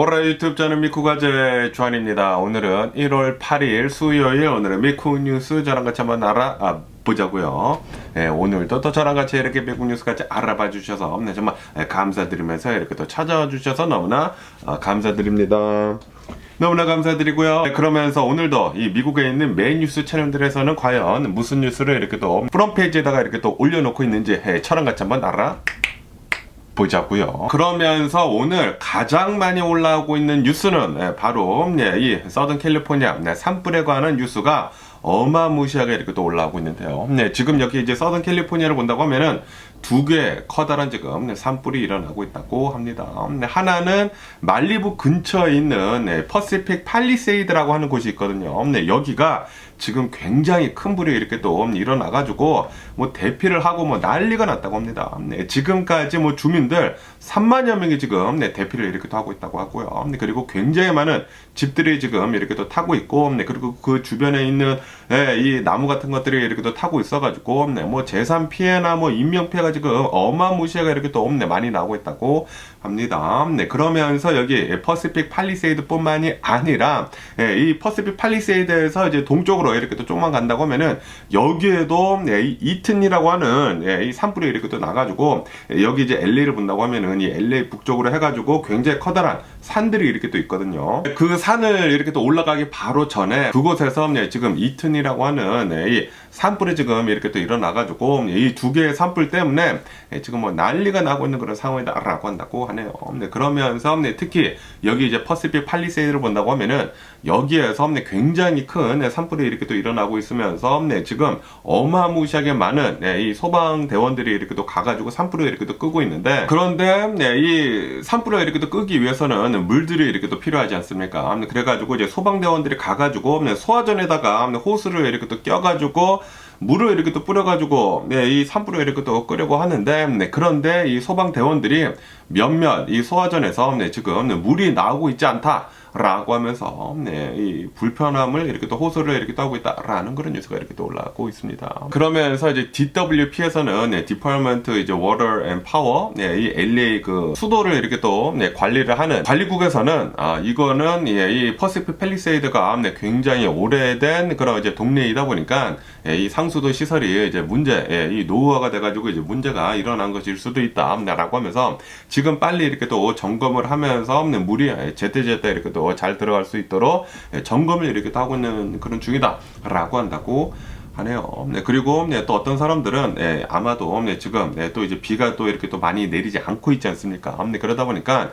오라 유튜브 저는 미쿠가제 주한입니다. 오늘은 1월 8일 수요일, 오늘은 미쿠 뉴스 저랑 같이 한번 알아보자고요. 네, 오늘도 또 저랑 같이 이렇게 미국 뉴스 같이 알아봐 주셔서 정말 감사드리면서 이렇게 또 찾아와 주셔서 너무나 감사드립니다. 너무나 감사드리고요. 네, 그러면서 오늘도 이 미국에 있는 메인 뉴스 채널들에서는 과연 무슨 뉴스를 이렇게 또 프론트페이지에다가 이렇게 또 올려놓고 있는지 저랑 같이 한번 보자고요. 그러면서 오늘 가장 많이 올라오고 있는 뉴스는 바로 이 서든 캘리포니아 산불에 관한 뉴스가 어마무시하게 이렇게 또 올라오고 있는데요. 지금 여기 이제 서든 캘리포니아를 본다고 하면은 두 개의 커다란 지금 산불이 일어나고 있다고 합니다. 하나는 말리부 근처에 있는 퍼시픽 팔리세이드라고 하는 곳이 있거든요. 여기가 지금 굉장히 큰 불이 이렇게 또 일어나가지고 뭐 대피를 하고 뭐 난리가 났다고 합니다. 지금까지 뭐 주민들 3만여 명이 지금 대피를 이렇게 또 하고 있다고 하고요. 그리고 굉장히 많은 집들이 지금 이렇게 또 타고 있고, 그리고 그 주변에 있는 이 나무 같은 것들이 이렇게 또 타고 있어가지고 뭐 재산 피해나 뭐 인명 피해가 지금 어마무시하게 이렇게 또 많이 나오고 있다고 합니다. 그러면서 여기 퍼시픽 팔리세이드뿐만이 아니라 이 퍼시픽 팔리세이드에서 이제 동쪽으로 이렇게 또 조금만 간다고 하면은 여기에도 이 이튼이라고 하는 이 산불이 이렇게 또 나가지고 여기 이제 LA를 본다고 하면은 이 LA 북쪽으로 해가지고 굉장히 커다란 산들이 이렇게 또 있거든요. 그 산을 이렇게 또 올라가기 바로 전에 그곳에서 지금 이튼이라고 하는 이 산불이 지금 이렇게 또 일어나가지고 이 두 개의 산불 때문에 지금 뭐 난리가 나고 있는 그런 상황이다라고 한다고 하네요. 그러면서 특히 여기 이제 퍼시픽 팔리세이드를 본다고 하면은 여기에서 굉장히 큰 산불이 이렇게 또 일어나고 있으면서 지금 어마무시하게 많은 이 소방대원들이 이렇게 또 가가지고 산불을 이렇게 또 끄고 있는데, 그런데 이 산불을 이렇게 또 끄기 위해서는 물들이 이렇게 또 필요하지 않습니까? 그래가지고 이제 소방대원들이 가가지고 소화전에다가 호스를 이렇게 또 껴가지고 물을 이렇게 또 뿌려가지고 이 산불을 이렇게 또 끄려고 하는데, 그런데 이 소방대원들이 몇몇 이 소화전에서 지금 물이 나오고 있지 않다 라고 하면서 이 불편함을 이렇게 또 호소를 이렇게 또 하고 있다라는 그런 뉴스가 이렇게 또 올라오고 있습니다. 그러면서 이제 DWP에서는 Department 이제 Water and Power 이 LA 그 수도를 이렇게 또 관리를 하는 관리국에서는 이거는 이 퍼시픽 팰리세이드가 굉장히 오래된 그런 이제 동네이다 보니까 이 상수도 시설이 이제 이 노후화가 돼가지고 이제 문제가 일어난 것일 수도 있다라고 하면서 지금 빨리 이렇게 또 점검을 하면서 물이 제때제때 이렇게 또 잘 들어갈 수 있도록 점검을 이렇게 또 하고 있는 그런 중이다 라고 한다고 하네요. 그리고 또 어떤 사람들은 아마도 지금 또 이제 비가 또 이렇게 또 많이 내리지 않고 있지 않습니까? 그러다 보니까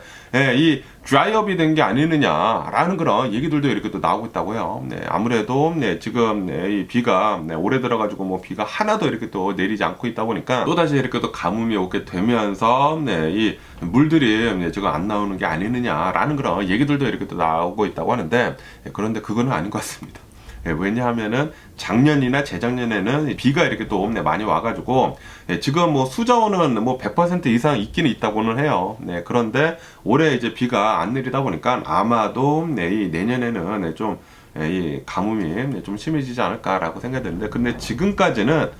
이 드라이업이 된 게 아니느냐라는 그런 얘기들도 이렇게 또 나오고 있다고요. 아무래도 지금 이 비가 오래 들어가지고 뭐 비가 하나도 이렇게 또 내리지 않고 있다 보니까 또 다시 이렇게 또 가뭄이 오게 되면서 이 물들이 지금 안 나오는 게 아니느냐라는 그런 얘기들도 이렇게 또 나오고 있다고 하는데, 그런데 그거는 아닌 것 같습니다. 왜냐하면은 작년이나 재작년에는 비가 이렇게 또 많이 와가지고 지금 뭐 수저원은 뭐 100% 이상 있기는 있다고는 해요. 그런데 올해 이제 비가 안 내리다 보니까 아마도 이 내년에는 좀 이 가뭄이 좀 심해지지 않을까라고 생각되는데, 근데 지금까지는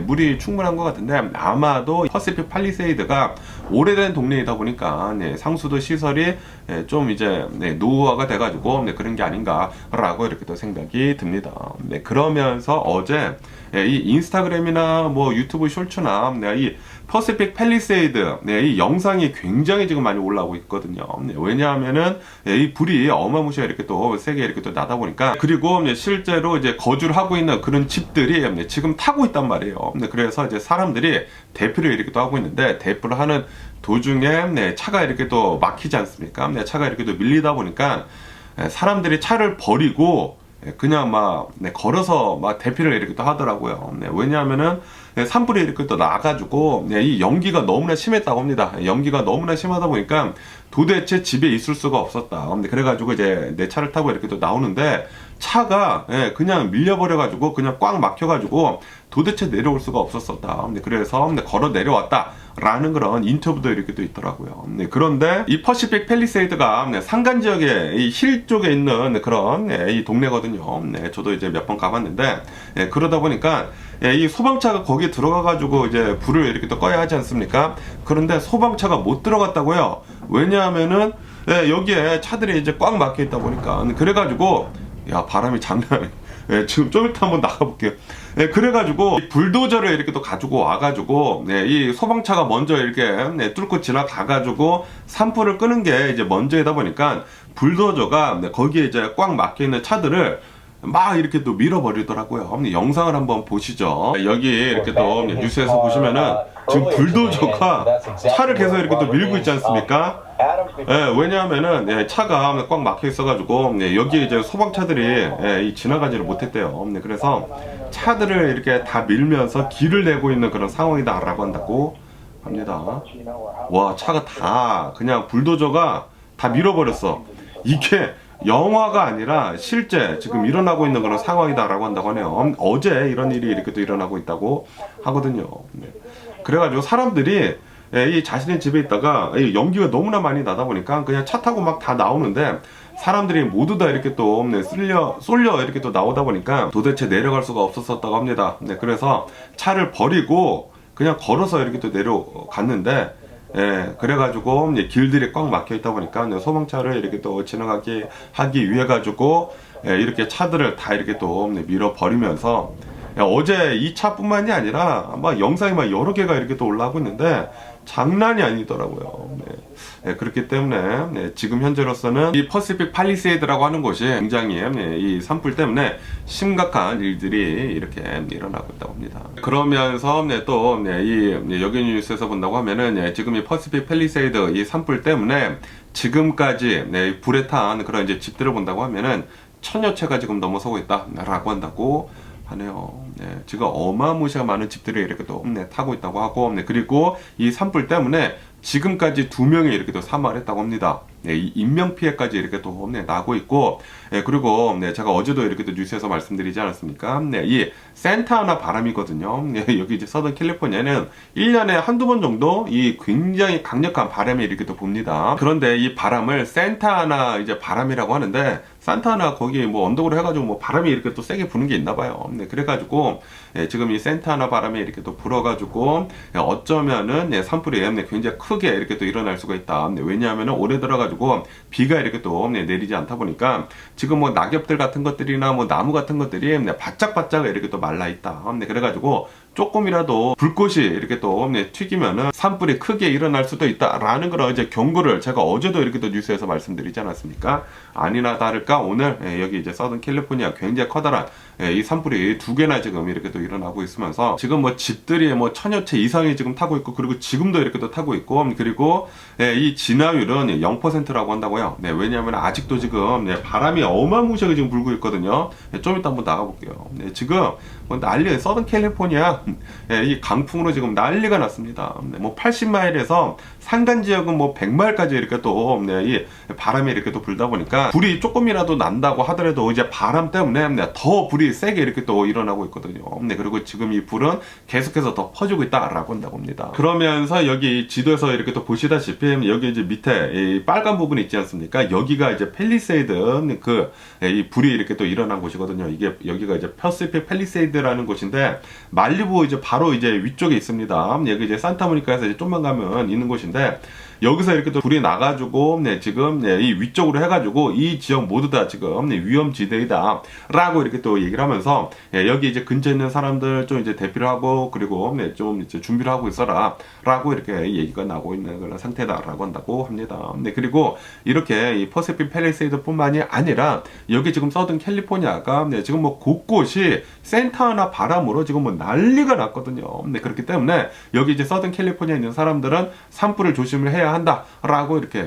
물이 충분한 것 같은데 아마도 퍼시픽 팔리세이드가 오래된 동네이다 보니까 상수도 시설이 좀 이제 노후화가 돼가지고 그런 게 아닌가라고 이렇게 또 생각이 듭니다. 그러면서 어제 이 인스타그램이나 뭐 유튜브 쇼츠나 이 퍼시픽 팰리세이드 이 영상이 굉장히 지금 많이 올라오고 있거든요. 왜냐하면은 이 불이 어마무시하게 이렇게 또 세게 이렇게 또 나다 보니까, 그리고 실제로 이제 거주를 하고 있는 그런 집들이 지금 타고 있단 말이에요. 그래서 이제 사람들이 대피를 이렇게 또 하고 있는데, 대피를 하는 도중에 차가 이렇게 또 막히지 않습니까? 차가 이렇게 또 밀리다 보니까 사람들이 차를 버리고 그냥 막 걸어서 막 대피를 이렇게 또 하더라고요. 왜냐하면은 산불이 이렇게 또 나가지고 이 연기가 너무나 심했다고 합니다. 연기가 너무나 심하다 보니까 도대체 집에 있을 수가 없었다. 그래가지고 이제 내 차를 타고 이렇게 또 나오는데 차가 그냥 밀려버려가지고 그냥 꽉 막혀가지고 도대체 내려올 수가 없었었다. 그래서 걸어 내려왔다 라는 그런 인터뷰도 이렇게 또 있더라고요. 그런데 이 퍼시픽 팰리세이드가 산간 지역에 이 힐 쪽에 있는 그런 이 동네거든요. 저도 이제 몇 번 가봤는데 그러다 보니까 이 소방차가 거기에 들어가가지고 이제 불을 이렇게 또 꺼야 하지 않습니까? 그런데 소방차가 못 들어갔다고요. 왜냐하면은 예, 여기에 차들이 이제 꽉 막혀 있다 보니까 그래가지고 야 바람이 장난 아니에요. 예, 지금 좀 이따 한번 나가볼게요. 예, 그래가지고 불도저를 이렇게 또 가지고 와가지고 이 소방차가 먼저 이렇게 뚫고 지나가가지고 산불을 끄는 게 이제 먼저이다 보니까 불도저가 거기에 이제 꽉 막혀 있는 차들을 막 이렇게 또 밀어버리더라고요. 영상을 한번 보시죠. 여기 이렇게 또 뉴스에서 보시면은 지금 불도저가 차를 계속 이렇게 또 밀고 있지 않습니까? 예, 왜냐하면은 차가 꽉 막혀 있어가지고 여기에 이제 소방차들이 지나가지를 못했대요. 그래서 차들을 이렇게 다 밀면서 길을 내고 있는 그런 상황이다라고 한다고 합니다. 와, 차가 다 그냥 불도저가 다 밀어버렸어. 이게 영화가 아니라 실제 지금 일어나고 있는 그런 상황이다라고 한다고 하네요. 어제 이런 일이 이렇게 또 일어나고 있다고 하거든요. 그래가지고 사람들이 이 자신의 집에 있다가 이 연기가 너무나 많이 나다 보니까 그냥 차 타고 막 다 나오는데 사람들이 모두 다 이렇게 또 쏠려 이렇게 또 나오다 보니까 도대체 내려갈 수가 없었다고 합니다. 그래서 차를 버리고 그냥 걸어서 이렇게 또 내려갔는데 그래가지고 길들이 꽉 막혀 있다 보니까 소방차를 이렇게 또 지나가게 하기 위해 가지고 이렇게 차들을 다 이렇게 또 밀어 버리면서 어제 이 차뿐만이 아니라 막 영상이 막 여러 개가 이렇게 또 올라오고 있는데 장난이 아니더라고요. 그렇기 때문에 지금 현재로서는 이 퍼시픽 팔리세이드라고 하는 곳이 굉장히 이 산불 때문에 심각한 일들이 이렇게 일어나고 있다고 합니다. 그러면서 또 이 여기 뉴스에서 본다고 하면은 지금 이 퍼시픽 팔리세이드 이 산불 때문에 지금까지 불에 탄 그런 이제 집들을 본다고 하면은 1000여 채가 지금 넘어서고 있다라고 한다고 하네요. 지금 어마무시하게 많은 집들이 이렇게 또 타고 있다고 하고 그리고 이 산불 때문에 지금까지 2명이 이렇게 또 사망을 했다고 합니다. 이 인명피해까지 이렇게 또 나고 있고 그리고 제가 어제도 이렇게 또 뉴스에서 말씀드리지 않았습니까? 이 산타아나 바람이거든요. 여기 이제 서던 캘리포니아는 1년에 한두 번 정도 이 굉장히 강력한 바람이 이렇게 또 붑니다. 그런데 이 바람을 산타아나 이제 바람이라고 하는데 산타아나 거기 뭐 언덕으로 해가지고 뭐 바람이 이렇게 또 세게 부는 게 있나 봐요. 그래가지고 지금 이 산타아나 바람이 이렇게 또 불어가지고 어쩌면은 산불이 굉장히 크게 이렇게 또 일어날 수가 있다. 왜냐하면은 올해 들어가지고 비가 이렇게 또 내리지 않다 보니까 지금 뭐 낙엽들 같은 것들이나 뭐 나무 같은 것들이 바짝바짝 이렇게 또 말라 있다. 그래가지고 조금이라도 불꽃이 이렇게 또 튀기면은 산불이 크게 일어날 수도 있다라는 그런 이제 경고를 제가 어제도 이렇게 또 뉴스에서 말씀드리지 않았습니까? 아니나 다를까 오늘 여기 이제 서던 캘리포니아 굉장히 커다란 이 산불이 2개나 지금 이렇게 또 일어나고 있으면서 지금 뭐 집들이 뭐 1000여 채 이상이 지금 타고 있고 그리고 지금도 이렇게 또 타고 있고 그리고 이 진화율은 0%라고 한다고요. 왜냐하면 아직도 지금 바람이 어마무시하게 지금 불고 있거든요. 좀 이따 한번 나가볼게요. 지금 뭐 난리 서던 캘리포니아 이 강풍으로 지금 난리가 났습니다. 뭐 80마일에서 산간 지역은 뭐 100마일까지 이렇게 또 이 바람이 이렇게 또 불다 보니까 불이 조금이라도 난다고 하더라도 이제 바람 때문에 더 불이 세게 이렇게 또 일어나고 있거든요. 그리고 지금 이 불은 계속해서 더 퍼지고 있다라고 한다고 합니다. 그러면서 여기 지도에서 이렇게 또 보시다시피 여기 이제 밑에 이 빨간 부분이 있지 않습니까? 여기가 이제 팰리세이드 이 불이 이렇게 또 일어난 곳이거든요. 이게 여기가 이제 퍼시픽 팰리세이드라는 곳인데 말리부 이제 바로 이제 위쪽에 있습니다. 여기 이제 산타모니카에서 이제 좀만 가면 있는 곳인데 여기서 이렇게 또 불이 나가지고 지금 이 위쪽으로 해가지고 이 지역 모두 다 지금 위험지대이다 라고 이렇게 또 얘기를 하면서 여기 이제 근처에 있는 사람들 좀 이제 대피를 하고 그리고 좀 이제 준비를 하고 있어라 라고 이렇게 얘기가 나오고 있는 그런 상태다 라고 한다고 합니다. 그리고 이렇게 이 퍼시픽 팰리세이드 뿐만이 아니라 여기 지금 서든 캘리포니아가 지금 뭐 곳곳이 산타아나 바람으로 지금 뭐 난리가 났거든요. 그렇기 때문에 여기 이제 서든 캘리포니아에 있는 사람들은 산불을 조심을 해야 한다라고 이렇게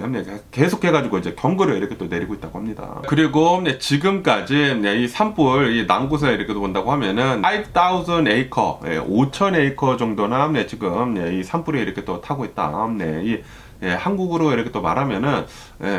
계속해가지고 이제 경고를 이렇게 또 내리고 있다고 합니다. 그리고 지금까지 이 산불 이 난 곳에 이렇게 본다고 하면은 5,000 에이커, 5,000 에이커 정도나 지금 이 산불이 이렇게 또 타고 있다. 한국으로 이렇게 또 말하면은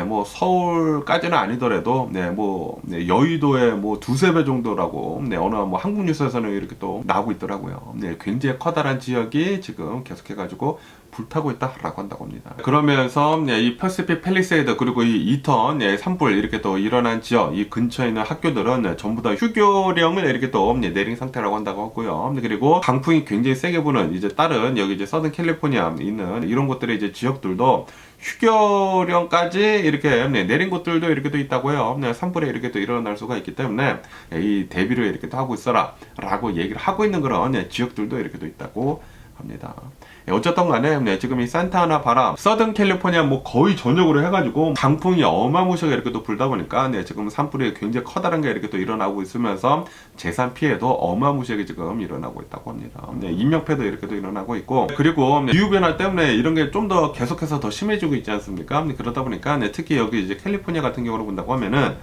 뭐 서울까지는 아니더라도 여의도의 뭐 2~3배 정도라고 어느 뭐 한국 뉴스에서는 이렇게 또 나오고 있더라고요. 굉장히 커다란 지역이 지금 계속해가지고 불타고 있다라고 한다고 합니다. 그러면서 이 퍼시픽 팰리세이드 그리고 이 이턴 산불 이렇게 또 일어난 지역 이 근처에 있는 학교들은 전부 다 휴교령을 이렇게 또 내린 상태라고 한다고 하고요. 그리고 강풍이 굉장히 세게 부는 이제 다른 여기 이제 서든 캘리포니아 있는 이런 곳들의 이제 지역들도 또 휴교령까지 이렇게 내린 곳들도 이렇게 또 있다고 해요. 산불에 이렇게 또 일어날 수가 있기 때문에 이 대비를 이렇게 또 하고 있어라 라고 얘기를 하고 있는 그런 지역들도 이렇게 또 있다고 합니다. 어쨌든 간에 지금 이 산타아나 바람, 서든 캘리포니아 뭐 거의 전역으로 해가지고 강풍이 어마무시하게 이렇게 또 불다 보니까 지금 산불이 굉장히 커다란 게 이렇게 또 일어나고 있으면서 재산 피해도 어마무시하게 지금 일어나고 있다고 합니다. 인명피해도 이렇게 또 일어나고 있고, 그리고 기후변화 때문에 이런 게 좀 더 계속해서 더 심해지고 있지 않습니까? 그러다 보니까 특히 여기 이제 캘리포니아 같은 경우로 본다고 하면은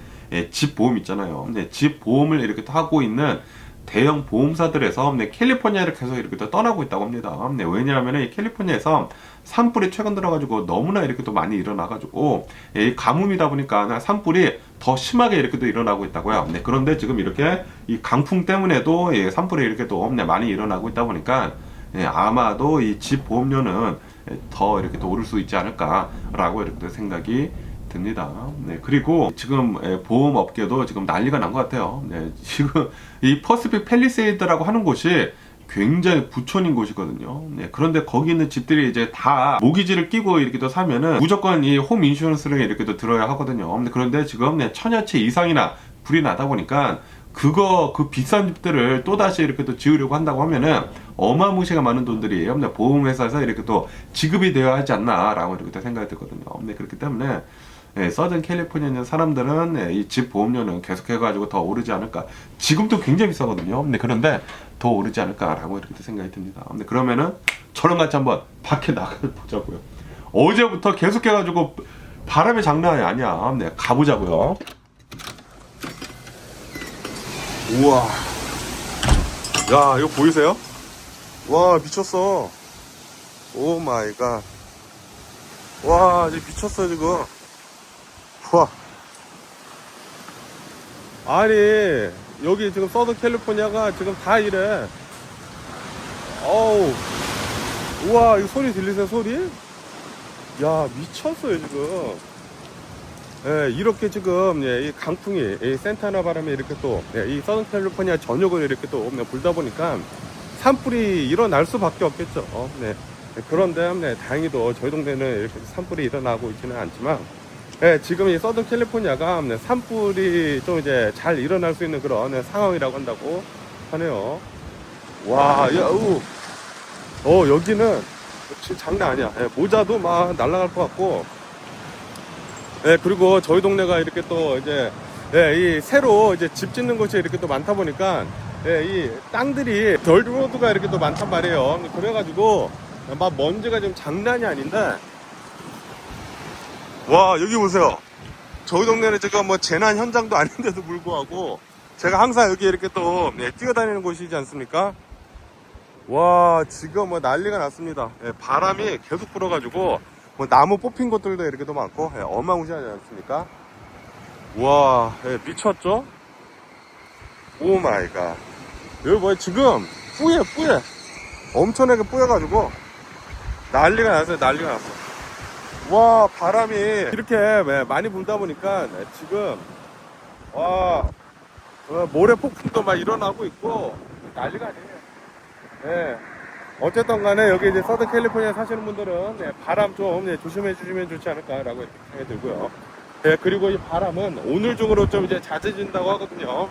집 보험 있잖아요. 집 보험을 이렇게 또 하고 있는 대형 보험사들에서 캘리포니아를 계속 이렇게 또 떠나고 있다고 합니다. 왜냐하면 이 캘리포니아에서 산불이 최근 들어가지고 너무나 이렇게 또 많이 일어나가지고 이 가뭄이다 보니까 산불이 더 심하게 이렇게 또 일어나고 있다고요. 그런데 지금 이렇게 이 강풍 때문에도 산불이 이렇게 또 많이 일어나고 있다 보니까 아마도 이 집 보험료는 더 이렇게 또 오를 수 있지 않을까라고 이렇게 또 생각이 듭니다. 그리고 지금 보험업계도 지금 난리가 난 것 같아요. 지금 이 퍼시픽 팰리세이드라고 하는 곳이 굉장히 부촌인 곳이거든요. 그런데 거기 있는 집들이 이제 다 모기지를 끼고 이렇게 또 사면은 무조건 이 홈 인슈런스를 이렇게 또 들어야 하거든요. 그런데 지금 1000여 채 이상이나 불이 나다 보니까 그 비싼 집들을 또다시 이렇게 또 지으려고 한다고 하면은 어마무시가 많은 돈들이 보험회사에서 이렇게 또 지급이 되어야 하지 않나라고 이렇게 또 생각이 들거든요. 그렇기 때문에 서든 캘리포니아 있는 사람들은 이 집 보험료는 계속해가지고 더 오르지 않을까. 지금도 굉장히 비싸거든요. 그런데 더 오르지 않을까라고 이렇게 생각이 듭니다. 그러면은 저랑 같이 한번 밖에 나가보자고요. 어제부터 계속해가지고 바람이 장난이 아니야. 가보자고요. 우와. 야, 이거 보이세요? 와, 미쳤어. 오 마이 갓. 와, 이제 미쳤어, 지금. 와. 아니, 여기 지금 서든 캘리포니아가 지금 다 이래. 어우. 우와, 이 소리 들리세요, 소리? 야, 미쳤어요, 지금. 예, 이렇게 지금, 이 강풍이, 이 산타아나 바람이 이렇게 또, 이 서든 캘리포니아 전역을 이렇게 또 불다 보니까 산불이 일어날 수밖에 없겠죠. 그런데, 다행히도 저희 동네는 이렇게 산불이 일어나고 있지는 않지만, 지금 이 서든 캘리포니아가 산불이 좀 이제 잘 일어날 수 있는 그런 상황이라고 한다고 하네요. 와, 야, 여기는 진짜 장난 아니야. 모자도 막 날아갈 것 같고, 그리고 저희 동네가 이렇게 또 이제, 이 새로 이제 집 짓는 곳이 이렇게 또 많다 보니까, 이 땅들이 덜로드가 이렇게 또 많단 말이에요. 그래가지고, 막 먼지가 지금 장난이 아닌데, 와, 여기 보세요. 저희 동네는 지금 뭐 재난 현장도 아닌데도 불구하고, 제가 항상 여기 이렇게 또, 뛰어다니는 곳이지 않습니까? 와, 지금 뭐 난리가 났습니다. 바람이 계속 불어가지고, 뭐 나무 뽑힌 곳들도 이렇게도 많고 어마무시하지 않습니까? 와, 미쳤죠? 오 마이 갓. 여기 뭐야, 지금 뿌예 엄청나게 뿌여가지고 난리가 났어요. 난리가 났어. 와, 바람이 이렇게 많이 불다 보니까 지금 와, 모래 폭풍도 막 일어나고 있고 난리가 아니에요. 어쨌든 간에 여기 이제 서든 캘리포니아 사시는 분들은 바람 좀 조심해 주시면 좋지 않을까라고 이렇게 생각이 들고요. 그리고 이 바람은 오늘 중으로 좀 이제 잦아진다고 하거든요.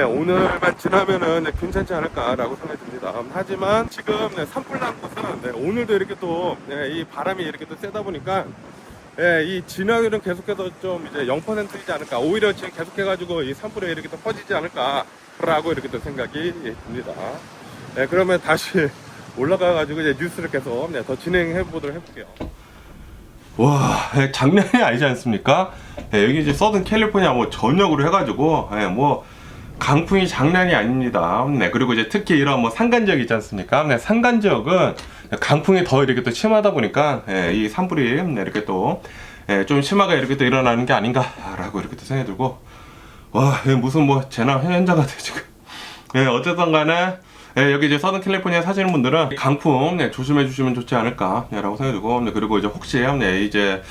오늘만 지나면은 괜찮지 않을까라고 생각이 듭니다. 하지만 지금 산불 난 곳은 오늘도 이렇게 또 이 바람이 이렇게 또 세다 보니까 이 진화율은 계속해서 좀 이제 0%이지 않을까. 오히려 지금 계속해가지고 이 산불에 이렇게 또 퍼지지 않을까라고 이렇게 또 생각이 듭니다. 그러면 다시 올라가가지고 이제 뉴스를 계속 더 진행해 보도록 해볼게요. 와, 장난이 아니지 않습니까? 여기 이제 서든 캘리포니아 뭐 전역으로 해가지고 뭐 강풍이 장난이 아닙니다. 그리고 이제 특히 이런 뭐 산간 지역 있지 않습니까? 산간 지역은 강풍이 더 이렇게 또 심하다 보니까 이 산불이 이렇게 또 좀 심하게 이렇게 또 일어나는 게 아닌가라고 이렇게 또 생각이 들고, 와, 무슨 뭐 재난 현장 같아 지금. 어쨌든 간에 여기 이제 서든 캘리포니아 사시는 분들은 강풍 조심해 주시면 좋지 않을까라고 생각이 들고, 그리고 이제 혹시 이제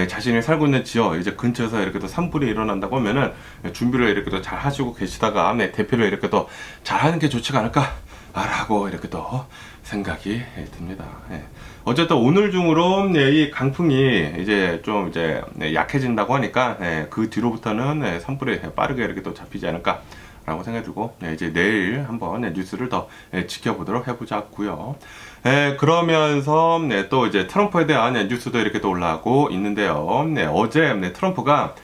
자신이 살고 있는 지역 이제 근처에서 이렇게 또 산불이 일어난다고 하면은 준비를 이렇게 또 잘 하시고 계시다가 대피를 이렇게 또 잘 하는 게 좋지가 않을까라고 이렇게 또 생각이 듭니다. 어쨌든 오늘 중으로 이 강풍이 이제 좀 이제 약해진다고 하니까 그 뒤로부터는 산불이 빠르게 이렇게 또 잡히지 않을까 라고 생각이 들고 이제 내일 한번 뉴스를 더 지켜보도록 해보자고요. 그러면서 또 이제 트럼프에 대한 뉴스도 이렇게 또 올라오고 있는데요. 어제 트럼프가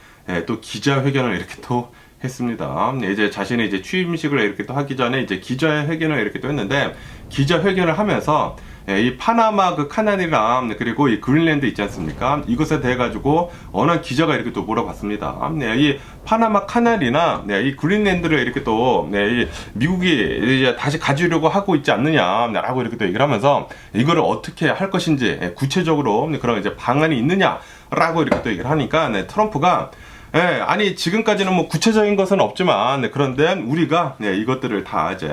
또 기자회견을 이렇게 또 했습니다. 이제 자신의 이제 취임식을 이렇게 또 하기 전에 이제 기자회견을 이렇게 또 했는데, 기자회견을 하면서 이 파나마 그 카날이랑 그리고 이 그린랜드 있지 않습니까? 이것에 대해 가지고 어느 기자가 이렇게 또 물어봤습니다. 이 파나마 카날이나 이 그린랜드를 이렇게 또 이 미국이 이제 다시 가지려고 하고 있지 않느냐라고 이렇게 또 얘기를 하면서 이거를 어떻게 할 것인지 구체적으로 그런 이제 방안이 있느냐라고 이렇게 또 얘기를 하니까 트럼프가 아니 지금까지는 뭐 구체적인 것은 없지만 그런데 우리가 이것들을 다 이제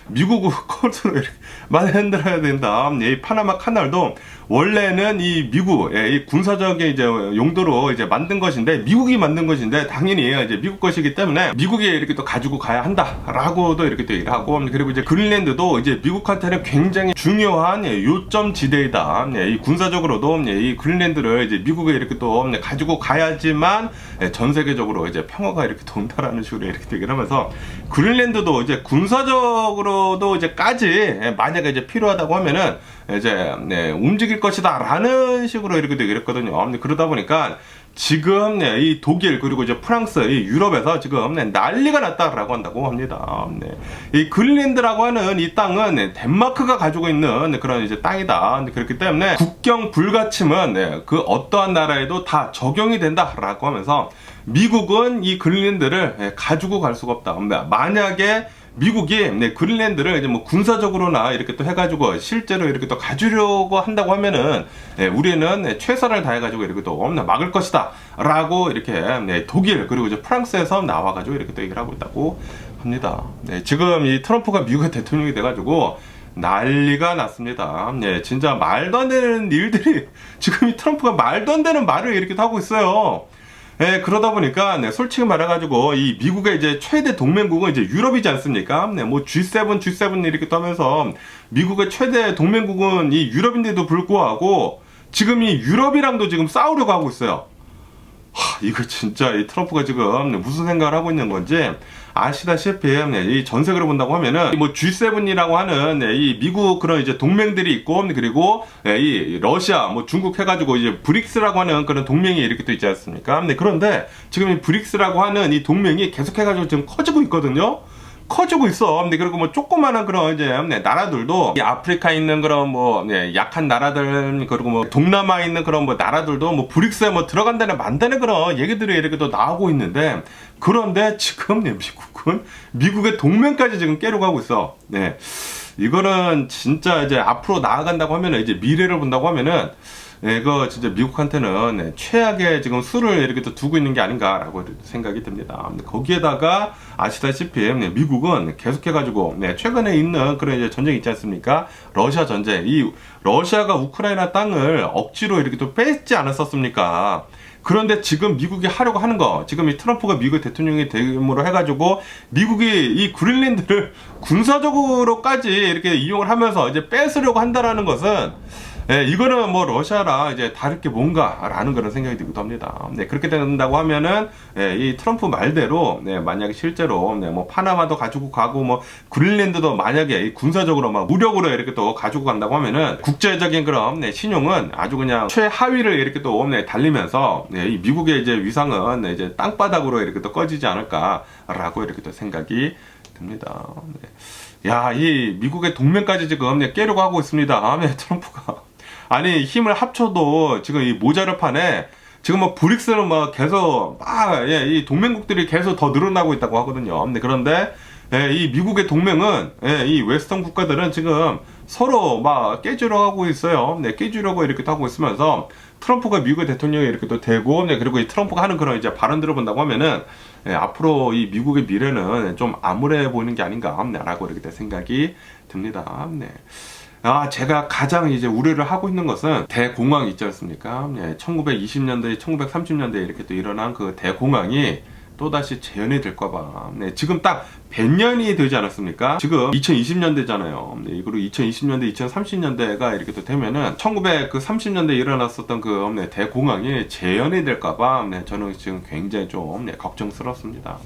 미국 코드로 만들어야 된다. 이 파나마 카날도 원래는 이 미국 이 군사적인 이제 용도로 이제 만든 것인데, 미국이 만든 것인데 당연히 이제 미국 것이기 때문에 미국이 이렇게 또 가지고 가야 한다라고도 이렇게 또 얘기를 하고, 그리고 이제 그린랜드도 이제 미국한테는 굉장히 중요한 요점 지대이다. 이 군사적으로도 이 그린랜드를 이제 미국에 이렇게 또 가지고 가야지만 전 세계적으로 이제 평화가 이렇게 돈다라는 식으로 이렇게 얘기를 하면서, 그린랜드도 이제 군사적으로도 이제까지 만약에 이제 필요하다고 하면은 이제 움직일 것이다 라는 식으로 이렇게 얘기를 했거든요. 그러다 보니까 지금 이 독일 그리고 이제 프랑스, 이 유럽에서 지금 난리가 났다라고 한다고 합니다. 이 그린랜드라고 하는 이 땅은 덴마크가 가지고 있는 그런 이제 땅이다. 그렇기 때문에 국경 불가침은 그 어떠한 나라에도 다 적용이 된다라고 하면서, 미국은 이 그린랜드를 가지고 갈 수가 없다. 만약에 미국이 그린랜드를 이제 뭐 군사적으로나 이렇게 또 해가지고 실제로 이렇게 또 가지려고 한다고 하면은 우리는 최선을 다해가지고 이렇게 또 막을 것이다 라고 이렇게 독일 그리고 이제 프랑스에서 나와가지고 이렇게 또 얘기를 하고 있다고 합니다. 지금 이 트럼프가 미국의 대통령이 돼가지고 난리가 났습니다. 진짜 말도 안 되는 일들이 지금 이 트럼프가 말도 안 되는 말을 이렇게 하고 있어요. 그러다 보니까 솔직히 말해가지고 이 미국의 이제 최대 동맹국은 이제 유럽이지 않습니까? 뭐 G7 이렇게 또 하면서 미국의 최대 동맹국은 이 유럽인데도 불구하고 지금 이 유럽이랑도 지금 싸우려고 하고 있어요. 이거 진짜 이 트럼프가 지금 무슨 생각을 하고 있는 건지 아시다시피 이 전 세계로 본다고 하면은 뭐 G7이라고 하는 이 미국 그런 이제 동맹들이 있고, 그리고 이 러시아 뭐 중국 해가지고 이제 브릭스라고 하는 그런 동맹이 이렇게 또 있지 않습니까? 그런데 지금 이 브릭스라고 하는 이 동맹이 계속해가지고 지금 커지고 있거든요. 커지고 있어. 그리고 뭐 조그마한 그런 이제 나라들도, 이 아프리카에 있는 그런 뭐 약한 나라들, 그리고 뭐 동남아에 있는 그런 뭐 나라들도 뭐 브릭스에 뭐 들어간다는 만다는 그런 얘기들이 이렇게 또 나오고 있는데, 그런데 지금 미국은 미국의 동맹까지 지금 깨려고 하고 있어. 이거는 진짜 이제 앞으로 나아간다고 하면은, 이제 미래를 본다고 하면은 이거 진짜 미국한테는 최악의 지금 수를 이렇게 또 두고 있는 게 아닌가라고 생각이 듭니다. 거기에다가 아시다시피 미국은 계속해가지고 최근에 있는 그런 이제 전쟁 있지 않습니까? 러시아 전쟁. 이 러시아가 우크라이나 땅을 억지로 이렇게 또 뺐지 않았었습니까? 그런데 지금 미국이 하려고 하는 거, 지금 이 트럼프가 미국 대통령이 됨으로 해가지고 미국이 이 그린랜드를 군사적으로까지 이렇게 이용을 하면서 이제 뺏으려고 한다라는 것은, 이거는 뭐 러시아랑 이제 다를 게 뭔가라는 그런 생각이 들기도 합니다. 그렇게 된다고 하면은 이 트럼프 말대로 만약에 실제로 뭐 파나마도 가지고 가고 뭐 그린랜드도 만약에 이 군사적으로 막 무력으로 이렇게 또 가지고 간다고 하면은 국제적인 그런 신용은 아주 그냥 최하위를 이렇게 또 달리면서 이 미국의 이제 위상은 이제 땅바닥으로 이렇게 또 꺼지지 않을까라고 이렇게 또 생각이 듭니다. 야, 이 미국의 동맹까지 지금 깨려고 하고 있습니다. 트럼프가. 아니, 힘을 합쳐도 지금 이 모자를 판에 지금 뭐 브릭스는 뭐 계속 이 동맹국들이 계속 더 늘어나고 있다고 하거든요. 그런데 이 미국의 동맹은 이 웨스턴 국가들은 지금 서로 막 깨지려고 하고 있어요. 깨지려고 이렇게 하고 있으면서 트럼프가 미국의 대통령이 이렇게 또 되고, 그리고 이 트럼프가 하는 그런 이제 발언들을 본다고 하면은 앞으로 이 미국의 미래는 좀 암울해 보이는 게 아닌가라고 이렇게 생각이 듭니다. 제가 가장 이제 우려를 하고 있는 것은 대공황 있지 않습니까? 1920년대, 1930년대 이렇게 또 일어난 그 대공황이 또다시 재현이 될까봐. 네, 지금 딱 100년이 되지 않았습니까? 지금 2020년대잖아요. 네, 그리고 2020년대, 2030년대가 이렇게 또 되면은 1930년대에 일어났었던 그 네, 대공황이 재현이 될까봐 네, 저는 지금 굉장히 좀 네, 걱정스럽습니다.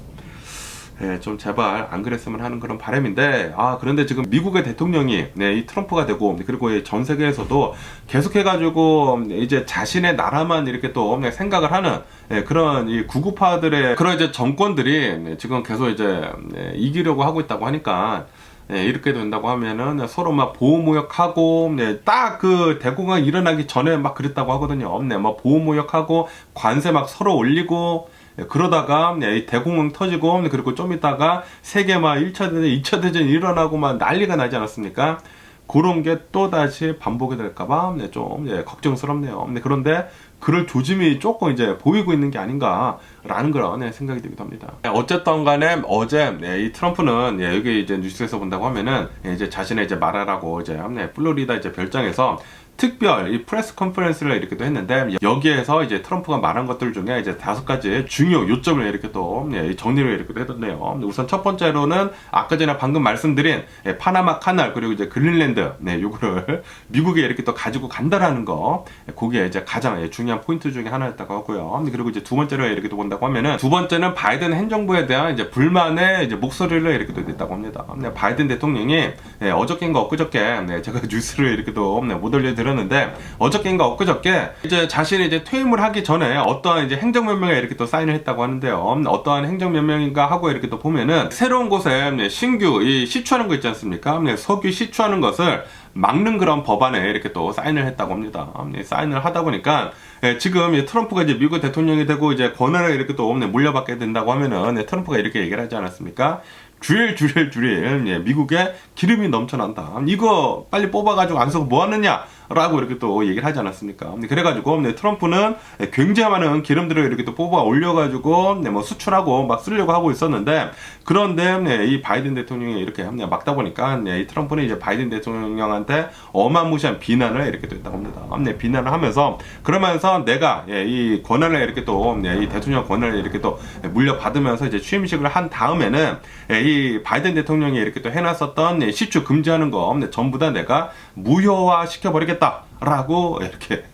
네, 좀 제발 안 그랬으면 하는 그런 바람인데, 그런데 지금 미국의 대통령이 네, 이 트럼프가 되고, 그리고 전 세계에서도 계속해가지고 이제 자신의 나라만 이렇게 또 생각을 하는 그런 이 구구파들의 그런 이제 정권들이 지금 계속 이제 이기려고 하고 있다고 하니까, 이렇게 된다고 하면은 서로 막 보호무역하고, 딱 그 대공황 일어나기 전에 막 그랬다고 하거든요. 막 보호무역하고 관세 막 서로 올리고, 그러다가 이 대공황 터지고, 그리고 좀 있다가 세계 막 1차 대전, 2차 대전 일어나고 막 난리가 나지 않았습니까? 그런 게 또다시 반복이 될까봐 좀 걱정스럽네요. 그런데 그럴 조짐이 조금 이제 보이고 있는 게 아닌가라는 그런 생각이 들기도 합니다. 어쨌든 간에 어제 이 트럼프는 여기 이제 뉴스에서 본다고 하면은 이제 자신의 이제 말하라고 이제 플로리다 이제 별장에서 특별 이 프레스 컨퍼런스를 이렇게 또 했는데, 여기에서 이제 트럼프가 말한 것들 중에 이제 5가지 중요 요점을 이렇게 또 정리를 이렇게 또 해뒀네요. 우선 첫 번째로는 아까 전에 방금 말씀드린 파나마 카날, 그리고 이제 그린랜드 요거를 미국에 이렇게 또 가지고 간다라는 거, 그게 이제 가장 중요한 포인트 중에 하나였다고 하고요. 그리고 이제 두 번째로 이렇게 또 본다고 하면은, 두 번째는 바이든 행정부에 대한 이제 불만의 이제 목소리를 이렇게 또 냈다고 합니다. 바이든 대통령이 어저께인가 엊그저께 제가 뉴스를 이렇게 또 못 올려드렸는데, 어저께인가 엊그저께 이제 자신이 이제 퇴임을 하기 전에 어떠한 이제 행정명령에 이렇게 또 사인을 했다고 하는데요. 어떠한 행정명령인가 하고 이렇게 또 보면은, 새로운 곳에 신규 이 시추하는 거 있지 않습니까? 석유 시추하는 것을 막는 그런 법안에 이렇게 또 사인을 했다고 합니다. 사인을 하다 보니까 지금 트럼프가 이제 미국 대통령이 되고 이제 권한을 이렇게 또 물려받게 된다고 하면은 트럼프가 이렇게 얘기를 하지 않았습니까? 주일 미국에 기름이 넘쳐난다. 이거 빨리 뽑아가지고 안 쓰고 뭐 하느냐? 라고 이렇게 또 얘기를 하지 않았습니까? 그래가지고 트럼프는 굉장히 많은 기름들을 이렇게 또 뽑아 올려가지고 뭐 수출하고 막 쓰려고 하고 있었는데, 그런데 이 바이든 대통령이 이렇게 막다 보니까 이 트럼프는 이제 바이든 대통령한테 어마무시한 비난을 이렇게 또 했다고 합니다. 비난을 하면서, 그러면서 내가 이 권한을 이렇게 또 이 대통령 권한을 이렇게 또 물려받으면서 이제 취임식을 한 다음에는 이 바이든 대통령이 이렇게 또 해놨었던 시추 금지하는 거 전부 다 내가 무효화 시켜버리겠다 라고 이렇게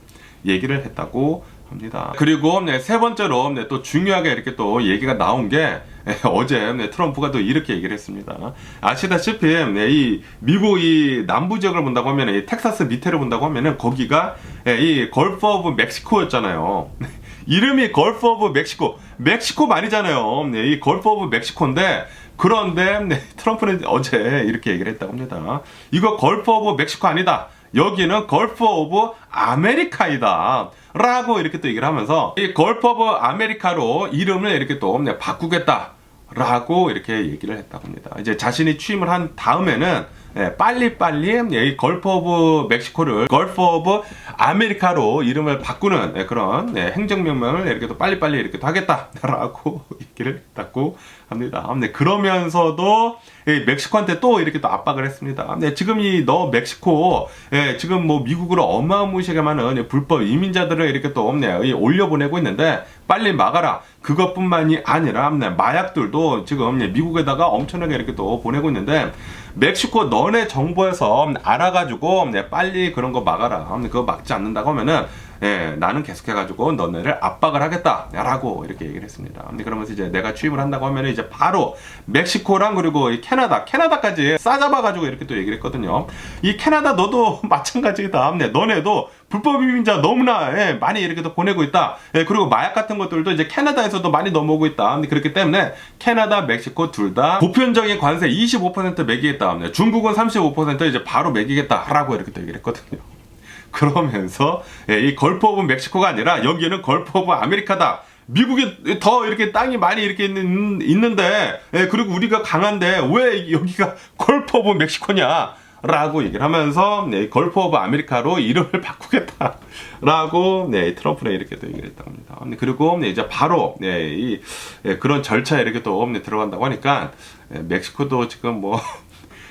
얘기를 했다고 합니다. 그리고 세 번째로 또 중요하게 이렇게 또 얘기가 나온 게, 어제 트럼프가 또 이렇게 얘기를 했습니다. 아시다시피 이 미국 이 남부 지역을 본다고 하면, 이 텍사스 밑에를 본다고 하면은 거기가 이 걸프 오브 멕시코였잖아요. 이름이 걸프 오브 멕시코만이잖아요. 이 걸프 오브 멕시코인데, 그런데 트럼프는 어제 이렇게 얘기를 했다고 합니다. 이거 걸프 오브 멕시코 아니다. 여기는 걸프 오브 아메리카이다 라고 이렇게 또 얘기를 하면서, 이 걸프 오브 아메리카로 이름을 이렇게 또 바꾸겠다 라고 이렇게 얘기를 했다고 합니다. 이제 자신이 취임을 한 다음에는 빨리빨리 이 걸프 오브 멕시코를 걸프 오브 아메리카로 이름을 바꾸는 그런 행정명령을 이렇게 또 빨리빨리 이렇게 또 하겠다라고 얘기를 했다고 합니다. 그러면서도 멕시코한테 또 이렇게 또 압박을 했습니다. 지금 너 멕시코 지금 뭐 미국으로 어마무시하게 많은 불법 이민자들을 이렇게 또 올려보내고 있는데 빨리 막아라. 그것뿐만이 아니라 마약들도 지금 미국에다가 엄청나게 이렇게 또 보내고 있는데, 멕시코 너네 정부에서 알아가지고 빨리 그런 거 막아라. 그거 막지 않는다고 하면은 나는 계속해가지고 너네를 압박을 하겠다라고 이렇게 얘기를 했습니다. 그러면서 이제 내가 취임을 한다고 하면 이제 바로 멕시코랑 그리고 이 캐나다까지 싸잡아가지고 이렇게 또 얘기를 했거든요. 이 캐나다 너도 마찬가지다. 너네도 불법 이민자 너무나 많이 이렇게 또 보내고 있다. 그리고 마약 같은 것들도 이제 캐나다에서도 많이 넘어오고 있다. 그렇기 때문에 캐나다, 멕시코 둘 다 보편적인 관세 25% 매기겠다. 중국은 35% 이제 바로 매기겠다라고 이렇게 또 얘기를 했거든요. 그러면서 이 걸프 오브 멕시코가 아니라 여기는 걸프 오브 아메리카다. 미국이 더 이렇게 땅이 많이 이렇게 있는데, 그리고 우리가 강한데 왜 여기가 걸프 오브 멕시코냐? 라고 얘기를 하면서 걸프 오브 아메리카로 이름을 바꾸겠다라고 트럼프는 이렇게 또 얘기를 했다고 합니다. 그리고 이제 바로 그런 절차에 이렇게 또 들어간다고 하니까 멕시코도 지금 뭐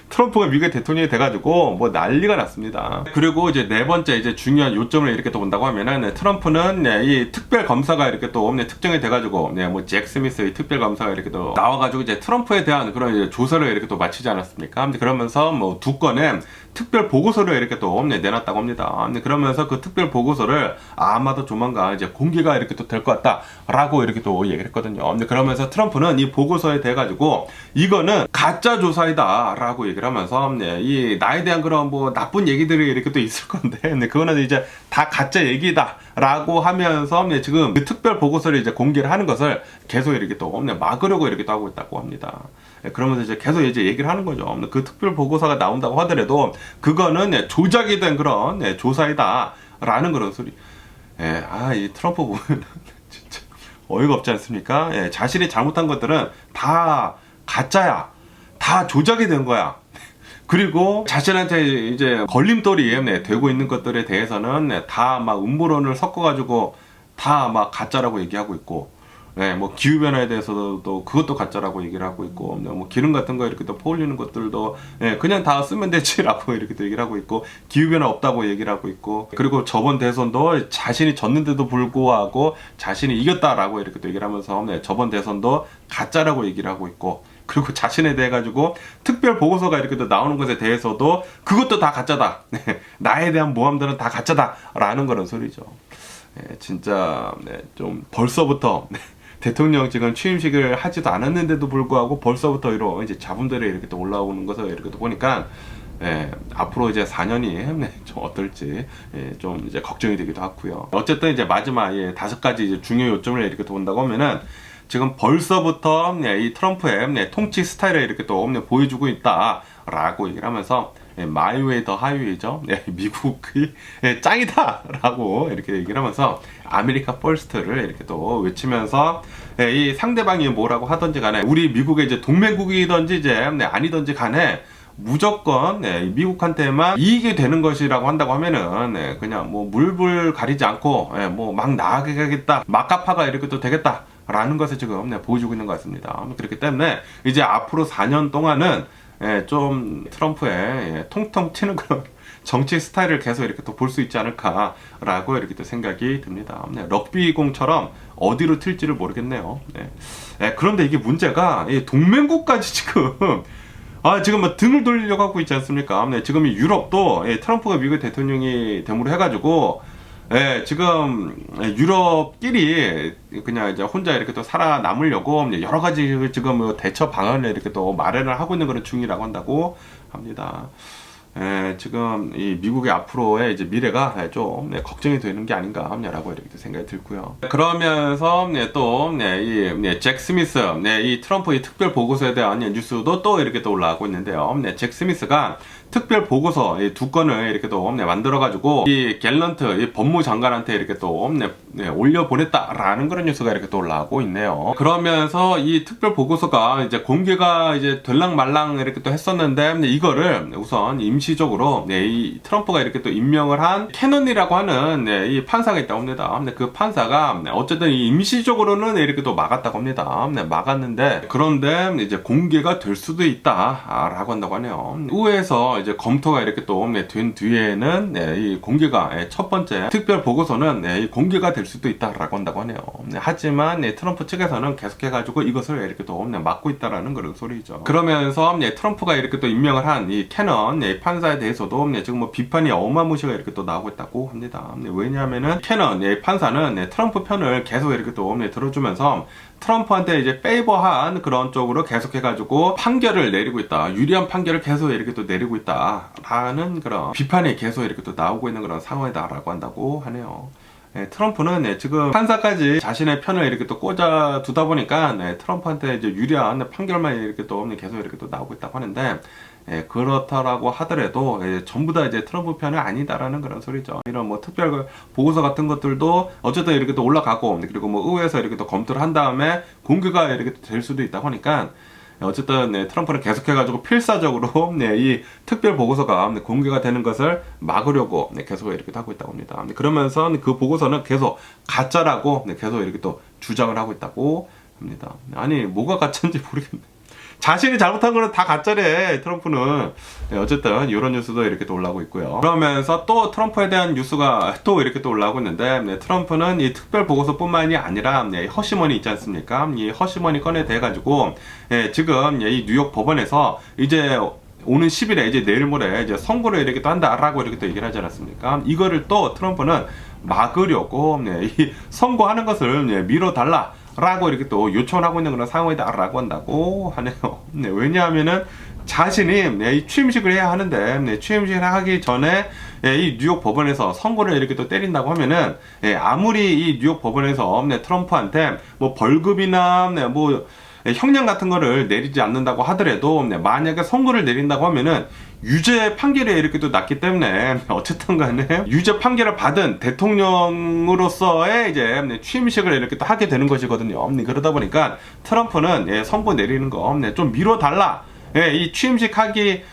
트럼프가 미국의 대통령이 돼가지고 뭐 난리가 났습니다. 그리고 이제 네 번째 이제 중요한 요점을 이렇게 또 본다고 하면은 트럼프는 이 특별 검사가 이렇게 또 특정이 돼가지고 뭐 잭 스미스 이 특별 검사가 이렇게 또 나와가지고 이제 트럼프에 대한 그런 이제 조사를 이렇게 또 마치지 않았습니까? 그러면서 뭐 두 건의 특별 보고서를 이렇게 또 내놨다고 합니다. 그러면서 그 특별 보고서를 아마도 조만간 이제 공개가 이렇게 또 될 것 같다라고 이렇게 또 얘기를 했거든요. 그러면서 트럼프는 이 보고서에 대해 가지고 이거는 가짜 조사이다라고 얘기를 하면서 이 나에 대한 그런 뭐 나쁜 얘기들이 이렇게 또 있을 건데 그거는 이제 다 가짜 얘기다라고 하면서 지금 그 특별 보고서를 이제 공개를 하는 것을 계속 이렇게 또 막으려고 이렇게 또 하고 있다고 합니다. 그러면서 이제 계속 이제 얘기를 하는 거죠. 그 특별 보고서가 나온다고 하더라도 그거는 조작이 된 그런 조사이다라는 그런 소리. 이 트럼프 보면 진짜 어이가 없지 않습니까? 자신이 잘못한 것들은 다 가짜야. 다 조작이 된 거야. 그리고 자신한테 이제 걸림돌이 되고 있는 것들에 대해서는 다 막 음모론을 섞어가지고 다 막 가짜라고 얘기하고 있고, 뭐 기후변화에 대해서도 또 그것도 가짜라고 얘기를 하고 있고, 뭐 기름 같은 거 이렇게 또 퍼올리는 것들도 그냥 다 쓰면 되지라고 이렇게 또 얘기를 하고 있고, 기후변화 없다고 얘기를 하고 있고, 그리고 저번 대선도 자신이 졌는데도 불구하고 자신이 이겼다라고 이렇게 또 얘기를 하면서 저번 대선도 가짜라고 얘기를 하고 있고, 그리고 자신에 대해 가지고 특별 보고서가 이렇게 또 나오는 것에 대해서도 그것도 다 가짜다. 나에 대한 모함들은 다 가짜다라는 그런 소리죠. 진짜 좀 벌써부터 대통령 지금 취임식을 하지도 않았는데도 불구하고 벌써부터 이런 이제 자본들이 이렇게 또 올라오는 것을 이렇게 또 보니까 앞으로 이제 4년이 좀 어떨지 좀 이제 걱정이 되기도 하고요. 어쨌든 이제 마지막 5가지 이제 중요 요점을 이렇게 또 본다고 하면은 지금 벌써부터 이 트럼프의 통치 스타일을 이렇게 또 보여주고 있다라고 얘기를 하면서 마이웨이 더 하이웨이죠. 미국이 짱이다라고 이렇게 얘기를 하면서 아메리카 퍼스트를 이렇게 또 외치면서 이 상대방이 뭐라고 하던지 간에 우리 미국의 이제 동맹국이든지 이제 아니든지 간에 무조건 미국한테만 이익이 되는 것이라고 한다고 하면은 그냥 뭐 물불 가리지 않고 뭐 막 나가겠다, 막가파가 이렇게 또 되겠다. 라는 것을 지금 보여주고 있는 것 같습니다. 그렇기 때문에 이제 앞으로 4년 동안은 좀 트럼프의 통통 튀는 그런 정치 스타일을 계속 이렇게 또 볼 수 있지 않을까라고 이렇게 또 생각이 듭니다. 럭비공처럼 어디로 튈지를 모르겠네요. 그런데 이게 문제가 동맹국까지 지금 지금 뭐 등을 돌리려고 하고 있지 않습니까? 지금 이 유럽도 트럼프가 미국 대통령이 됨으로 해가지고 지금 유럽끼리 그냥 이제 혼자 이렇게 또 살아남으려고 여러 가지 지금 대처 방안을 이렇게 또 마련을 하고 있는 그런 중이라고 한다고 합니다. 지금 이 미국의 앞으로의 이제 미래가 좀 걱정이 되는 게 아닌가라고 이렇게 생각이 들고요. 그러면서 또 이 잭 스미스, 이 트럼프의 특별 보고서에 대한 뉴스도 또 이렇게 또 올라오고 있는데요. 잭 스미스가 특별 보고서 이 2건을 이렇게 또 만들어가지고 이 갤런트 이 법무장관한테 이렇게 또 올려보냈다라는 그런 뉴스가 이렇게 또 올라오고 있네요. 그러면서 이 특별 보고서가 이제 공개가 이제 될랑말랑 이렇게 또 했었는데 이거를 우선 임시적으로 이 트럼프가 이렇게 또 임명을 한 캐넌이라고 하는 이 판사가 있다고 합니다. 그 판사가 어쨌든 이 임시적으로는 이렇게 또 막았다고 합니다. 막았는데 그런데 이제 공개가 될 수도 있다라고 한다고 하네요. 의회에서 이제 검토가 이렇게 또 된 뒤에는 이 공개가 첫 번째 특별 보고서는 이 공개가 될 수도 있다라고 한다고 하네요. 하지만 트럼프 측에서는 계속해가지고 이것을 이렇게 또 막고 있다라는 그런 소리죠. 그러면서 트럼프가 이렇게 또 임명을 한 이 캐넌 판사에 대해서도 지금 뭐 비판이 어마무시가 이렇게 또 나오고 있다고 합니다. 왜냐하면은 캐넌 판사는 트럼프 편을 계속 이렇게 또 들어주면서 트럼프한테 이제 페이버한 그런 쪽으로 계속해가지고 판결을 내리고 있다. 유리한 판결을 계속 이렇게 또 내리고 있다라는 그런 비판이 계속 이렇게 또 나오고 있는 그런 상황이다라고 한다고 하네요. 트럼프는 지금 판사까지 자신의 편을 이렇게 또 꽂아 두다 보니까 트럼프한테 이제 유리한 판결만 이렇게 또 계속 이렇게 또 나오고 있다고 하는데 그렇다라고 하더라도 전부 다 이제 트럼프 편이 아니다라는 그런 소리죠. 이런 뭐 특별 보고서 같은 것들도 어쨌든 이렇게 또 올라가고 그리고 뭐 의회에서 이렇게 또 검토를 한 다음에 공개가 이렇게 될 수도 있다고 하니까 어쨌든 트럼프는 계속해가지고 필사적으로 이 특별 보고서가 공개가 되는 것을 막으려고 계속 이렇게 하고 있다고 합니다. 그러면서 그 보고서는 계속 가짜라고 계속 이렇게 또 주장을 하고 있다고 합니다. 아니 뭐가 가짜인지 모르겠네. 자신이 잘못한 거는 다 가짜래, 트럼프는. 네, 어쨌든 이런 뉴스도 이렇게 또 올라오고 있고요. 그러면서 또 트럼프에 대한 뉴스가 또 이렇게 또 올라오고 있는데, 네, 트럼프는 이 특별 보고서뿐만이 아니라 네, 허시머니 있지 않습니까? 이 허시머니 건에 대해 가지고 지금 이 뉴욕 법원에서 이제 오는 10일에 이제 내일 모레 이제 선고를 이렇게 또 한다라고 이렇게 또 얘기를 하지 않았습니까? 이거를 또 트럼프는 막으려고 이 선고하는 것을 미뤄달라. 라고 이렇게 또 요청을 하고 있는 그런 상황이다라고 한다고 하네요. 네, 왜냐하면은 자신이 이 취임식을 해야 하는데 취임식을 하기 전에 이 뉴욕 법원에서 선고를 이렇게 또 때린다고 하면은 아무리 이 뉴욕 법원에서 트럼프한테 뭐 벌금이나 뭐 형량 같은 거를 내리지 않는다고 하더라도 만약에 선고를 내린다고 하면은 유죄 판결이 이렇게 또 났기 때문에 어쨌든 간에 유죄 판결을 받은 대통령으로서의 이제 취임식을 이렇게 또 하게 되는 것이거든요. 그러다 보니까 트럼프는 선고 내리는 거 좀 미뤄달라. 이 취임식 하기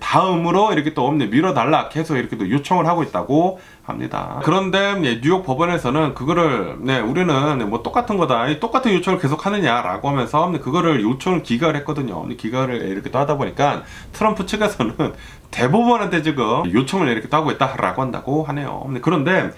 다음으로 이렇게 또 미뤄달라 계속 이렇게 또 요청을 하고 있다고 합니다. 그런데 뉴욕 법원에서는 그거를 우리는 뭐 똑같은 거다, 똑같은 요청을 계속 하느냐라고 하면서 그거를 요청을 기각을 했거든요. 기각을 이렇게 또 하다 보니까 트럼프 측에서는 대법원한테 지금 요청을 이렇게 또 하고 있다라고 한다고 하네요. 그런데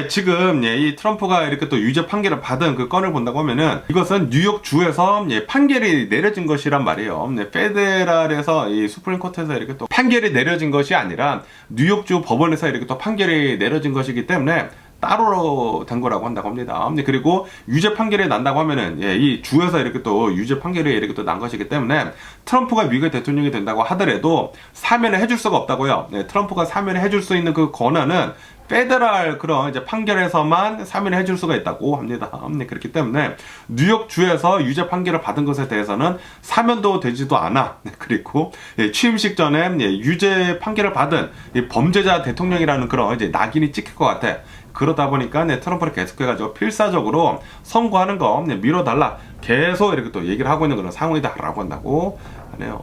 지금 이 트럼프가 이렇게 또 유죄 판결을 받은 그 건을 본다고 하면은 이것은 뉴욕 주에서 판결이 내려진 것이란 말이에요. 페데랄에서 이 수프림 코트에서 이렇게 또 판결이 내려진 것이 아니라 뉴욕주 법원에서 이렇게 또 판결이 내려진 것이기 때문에 따로 된 거라고 한다고 합니다. 그리고 유죄 판결이 난다고 하면은 이 주에서 이렇게 또 유죄 판결이 이렇게 또 난 것이기 때문에 트럼프가 미국의 대통령이 된다고 하더라도 사면을 해줄 수가 없다고요. 트럼프가 사면을 해줄 수 있는 그 권한은 페더럴 그런 이제 판결에서만 사면을 해줄 수가 있다고 합니다. 그렇기 때문에 뉴욕 주에서 유죄 판결을 받은 것에 대해서는 사면도 되지도 않아. 그리고 취임식 전에 유죄 판결을 받은 범죄자 대통령이라는 그런 이제 낙인이 찍힐 것 같아. 그러다 보니까 트럼프를 계속해가지고 필사적으로 선고하는 거 미뤄달라 계속 이렇게 또 얘기를 하고 있는 그런 상황이다라고 한다고 하네요.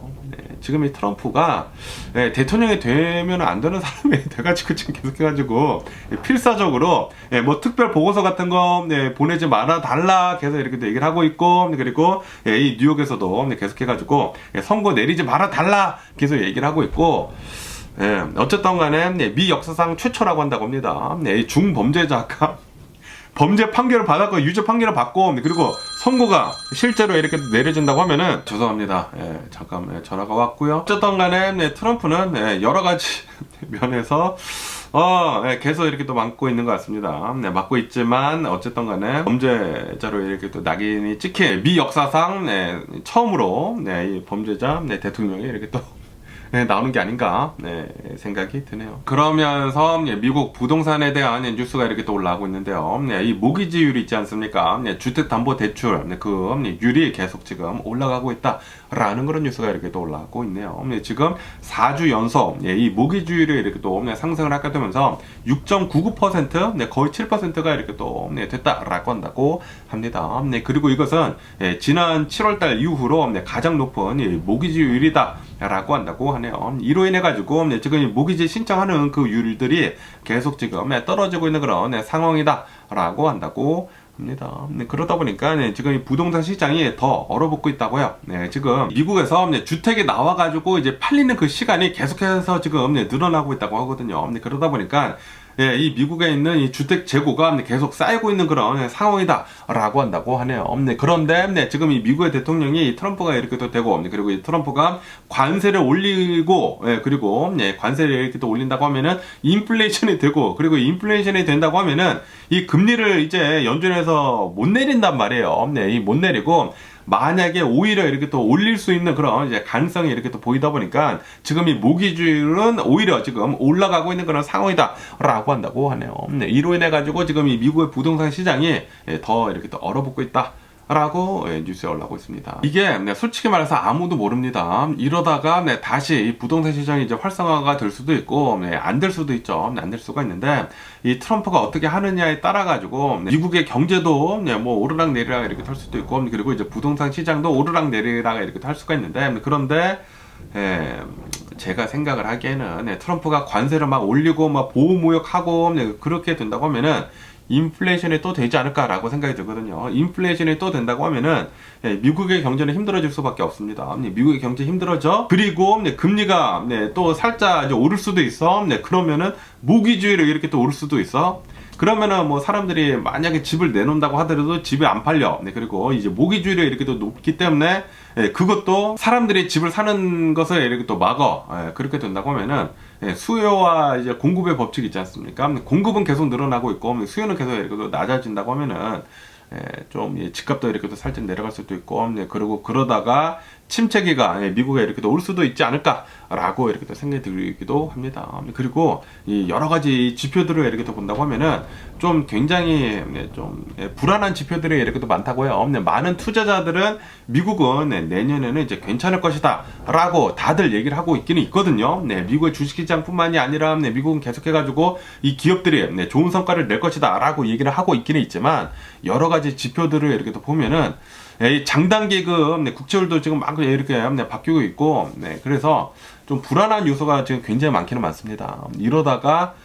지금 이 트럼프가 대통령이 되면 안 되는 사람이 돼가지고 지금 계속해가지고 필사적으로 뭐 특별 보고서 같은 거 보내지 말아 달라 계속 이렇게 또 얘기를 하고 있고, 그리고 이 뉴욕에서도 계속해가지고 선고 내리지 말아 달라 계속 얘기를 하고 있고. 어쨌든 간에 미 역사상 최초라고 한다고 합니다. 중범죄자가 범죄 판결을 받았고 유죄 판결을 받고 그리고 선고가 실제로 이렇게 내려진다고 하면은 죄송합니다. 잠깐 전화가 왔고요. 어쨌든 간에 트럼프는 여러 가지 면에서 계속 이렇게 또 막고 있는 것 같습니다. 막고 있지만 어쨌든 간에 범죄자로 이렇게 또 낙인이 찍힌 미 역사상 처음으로 이 범죄자 대통령이 이렇게 또 나오는 게 아닌가 생각이 드네요. 그러면서 미국 부동산에 대한 뉴스가 이렇게 또 올라오고 있는데요. 이 모기지율이 있지 않습니까? 주택담보대출 그 율이 계속 지금 올라가고 있다라는 그런 뉴스가 이렇게 또 올라오고 있네요. 지금 4주 연속 이 모기지율이 이렇게 또 상승을 하게 되면서 6.99% 거의 7%가 이렇게 또 됐다라고 한다고 합니다. 그리고 이것은 지난 7월달 이후로 가장 높은 모기지율이다라고 한다고 하네요. 이로 인해 가지고 지금 모기지 신청하는 그 율들이 계속 지금 떨어지고 있는 그런 상황이다라고 한다고 합니다. 그러다 보니까 지금 이 부동산 시장이 더 얼어붙고 있다고요. 지금 미국에서 주택이 나와가지고 이제 팔리는 그 시간이 계속해서 지금 늘어나고 있다고 하거든요. 그러다 보니까 이 미국에 있는 이 주택 재고가 계속 쌓이고 있는 그런 상황이다라고 한다고 하네요. 그런데 지금 이 미국의 대통령이 트럼프가 이렇게 또 되고 그리고 이 트럼프가 관세를 올리고 그리고 관세를 이렇게 또 올린다고 하면은 인플레이션이 되고 그리고 인플레이션이 된다고 하면은 이 금리를 이제 연준에서 못 내린단 말이에요. 못 내리고 만약에 오히려 이렇게 또 올릴 수 있는 그런 이제 가능성이 이렇게 또 보이다 보니까 지금 이 모기지율은 오히려 지금 올라가고 있는 그런 상황이다라고 한다고 하네요. 이로 인해 가지고 지금 이 미국의 부동산 시장이 더 이렇게 또 얼어붙고 있다. 라고 뉴스에 올라오고 있습니다. 이게 솔직히 말해서 아무도 모릅니다. 이러다가 다시 이 부동산 시장이 이제 활성화가 될 수도 있고 안 될 수도 있죠. 안 될 수가 있는데 이 트럼프가 어떻게 하느냐에 따라 가지고 미국의 경제도 뭐 오르락 내리락 이렇게 할 수도 있고 그리고 이제 부동산 시장도 오르락 내리락 이렇게 할 수가 있는데 그런데 제가 생각을 하기에는 트럼프가 관세를 막 올리고 막 보호무역하고 그렇게 된다고 하면은 인플레이션이 또 되지 않을까라고 생각이 들거든요. 인플레이션이 또 된다고 하면은 미국의 경제는 힘들어질 수밖에 없습니다. 미국의 경제 힘들어져. 그리고 금리가 또 살짝 이제 오를 수도 있어. 그러면은 모기주의로 이렇게 또 오를 수도 있어. 그러면은 뭐 사람들이 만약에 집을 내놓는다고 하더라도 집이 안 팔려. 그리고 이제 모기주의가 이렇게 또 높기 때문에 그것도 사람들이 집을 사는 것을 이렇게 또 막어. 그렇게 된다고 하면은 수요와 이제 공급의 법칙이 있지 않습니까? 공급은 계속 늘어나고 있고 수요는 계속 이렇게 또 낮아진다고 하면은 좀 집값도 이렇게 또 살짝 내려갈 수도 있고 그리고 그러다가 침체기가 미국에 이렇게 올 수도 있지 않을까라고 이렇게 또 생각이 들기도 합니다. 그리고 이 여러 가지 지표들을 이렇게 또 본다고 하면은 좀 굉장히 좀 불안한 지표들이 이렇게 또 많다고요. 많은 투자자들은 미국은 내년에는 이제 괜찮을 것이다라고 다들 얘기를 하고 있기는 있거든요. 미국의 주식시장뿐만이 아니라 미국은 계속해가지고 이 기업들이 좋은 성과를 낼 것이다라고 얘기를 하고 있기는 있지만 여러 가지 지표들을 이렇게 또 보면은 장단기금 국채율도 지금 막 이렇게 바뀌고 있고 그래서 좀 불안한 요소가 지금 굉장히 많기는 많습니다. 이러다가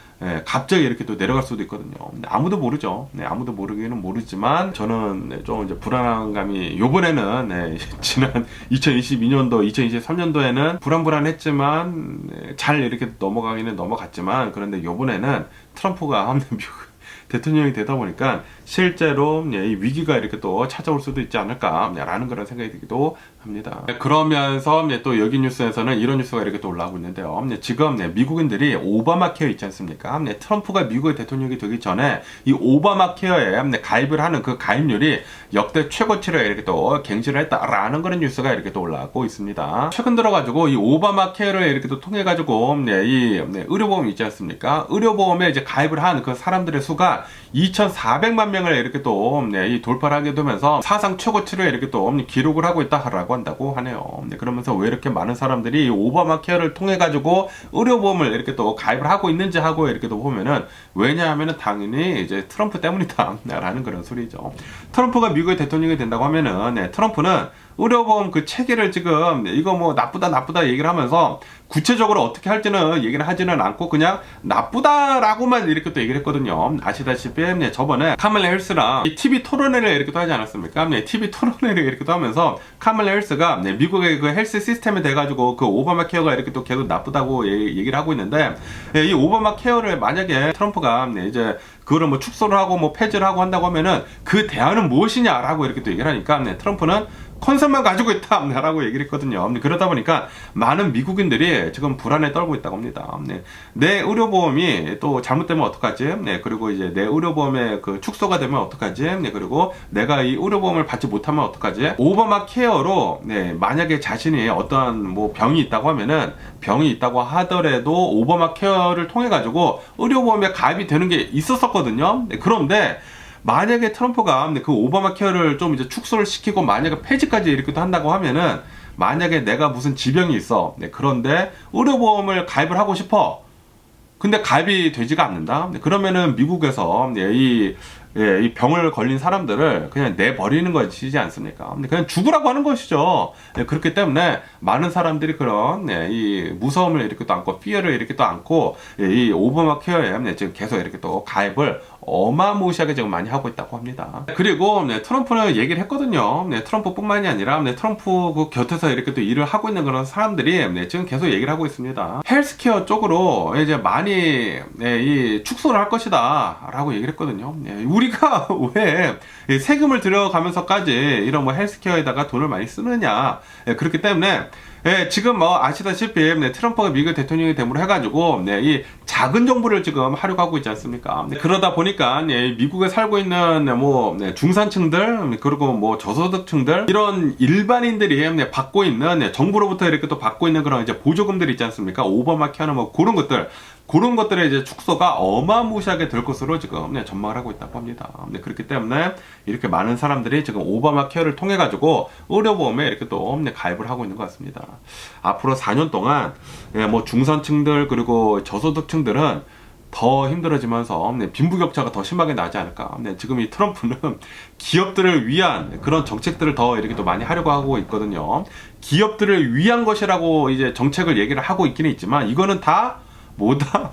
갑자기 이렇게 또 내려갈 수도 있거든요. 아무도 모르죠. 아무도 모르기는 모르지만 저는 좀 이제 불안한 감이 요번에는 지난 2022년도 2023년도에는 불안했지만 잘 이렇게 넘어가기는 넘어갔지만 그런데 요번에는 트럼프가 미국 대통령이 되다 보니까 실제로 이 위기가 이렇게 또 찾아올 수도 있지 않을까라는 그런 생각이 들기도 합니다. 그러면서 또 여기 뉴스에서는 이런 뉴스가 이렇게 또 올라오고 있는데요. 지금 미국인들이 오바마 케어 있지 않습니까? 트럼프가 미국의 대통령이 되기 전에 이 오바마 케어에 가입을 하는 그 가입률이 역대 최고치를 이렇게 또 갱신을 했다라는 그런 뉴스가 이렇게 또 올라오고 있습니다. 최근 들어가지고 이 오바마 케어를 이렇게 또 통해 가지고 이 의료보험 있지 않습니까? 의료보험에 이제 가입을 한 그 사람들의 수가 2,400만 명을 이렇게 또 돌파를 하게 되면서 사상 최고치를 이렇게 또 기록을 하고 있다라고 한다고 하네요. 그러면서 왜 이렇게 많은 사람들이 오바마 케어를 통해 가지고 의료보험을 이렇게 또 가입을 하고 있는지 하고 이렇게 또 보면은 왜냐하면은 당연히 이제 트럼프 때문이다라는 그런 소리죠. 트럼프가 미국의 대통령이 된다고 하면은 트럼프는 의료보험 그 체계를 지금 이거 뭐 나쁘다 얘기를 하면서 구체적으로 어떻게 할지는 얘기를 하지는 않고 그냥 나쁘다라고만 이렇게 또 얘기를 했거든요. 아시다시피 저번에 카멀라 해리스랑 TV 토론회를 이렇게 또 하지 않았습니까? TV 토론회를 이렇게 또 하면서 카멀라 해리스가 미국의 그 헬스 시스템에 돼가지고 그 오바마 케어가 이렇게 또 계속 나쁘다고 얘기를 하고 있는데 이 오바마 케어를 만약에 트럼프가 이제 그거를 뭐 축소를 하고 뭐 폐지를 하고 한다고 하면은 그 대안은 무엇이냐라고 이렇게 또 얘기를 하니까 트럼프는 컨셉만 가지고 있다라고 얘기를 했거든요. 그러다 보니까 많은 미국인들이 지금 불안에 떨고 있다고 합니다. 내 의료보험이 또 잘못되면 어떡하지? 그리고 이제 내 의료보험에 그 축소가 되면 어떡하지? 그리고 내가 이 의료보험을 받지 못하면 어떡하지? 오바마 케어로 만약에 자신이 어떤 뭐 병이 있다고 하면은 병이 있다고 하더라도 오바마 케어를 통해 가지고 의료보험에 가입이 되는 게 있었었거든요. 그런데 만약에 트럼프가 그 오바마 케어를 좀 이제 축소를 시키고 만약에 폐지까지 이렇게 또 한다고 하면은 만약에 내가 무슨 지병이 있어. 그런데 의료보험을 가입을 하고 싶어. 근데 가입이 되지가 않는다. 그러면은 미국에서 이 병을 걸린 사람들을 그냥 내버리는 것이지 않습니까? 그냥 죽으라고 하는 것이죠. 그렇기 때문에 많은 사람들이 그런 이 무서움을 이렇게 또 안고 피해를 이렇게 또 안고 이 오바마 케어에 지금 계속 이렇게 또 가입을 어마무시하게 지금 많이 하고 있다고 합니다. 그리고 트럼프는 얘기를 했거든요. 트럼프뿐만이 아니라 트럼프 그 곁에서 이렇게 또 일을 하고 있는 그런 사람들이 지금 계속 얘기를 하고 있습니다. 헬스케어 쪽으로 이제 많이 이 축소를 할 것이다 라고 얘기를 했거든요. 우리가 왜 세금을 들여가면서까지 이런 뭐 헬스케어에다가 돈을 많이 쓰느냐. 그렇기 때문에 지금 뭐 아시다시피 트럼프가 미국 대통령이 됨으로 해가지고 이 작은 정부를 지금 하려고 하고 있지 않습니까? 그러다 보니까 미국에 살고 있는 뭐 중산층들 그리고 뭐 저소득층들 이런 일반인들이 받고 있는 정부로부터 이렇게 또 받고 있는 그런 이제 보조금들 있지 않습니까? 오바마 케어나 뭐 그런 것들의 이제 축소가 어마무시하게 될 것으로 지금 전망을 하고 있다고 합니다. 그렇기 때문에 이렇게 많은 사람들이 지금 오바마 케어를 통해 가지고 의료보험에 이렇게 또 가입을 하고 있는 것 같습니다. 앞으로 4년 동안 뭐 중산층들 그리고 저소득층들은 더 힘들어지면서 빈부격차가 더 심하게 나지 않을까. 지금 이 트럼프는 기업들을 위한 그런 정책들을 더 이렇게 또 많이 하려고 하고 있거든요. 기업들을 위한 것이라고 이제 정책을 얘기를 하고 있기는 있지만 이거는 다 뭐다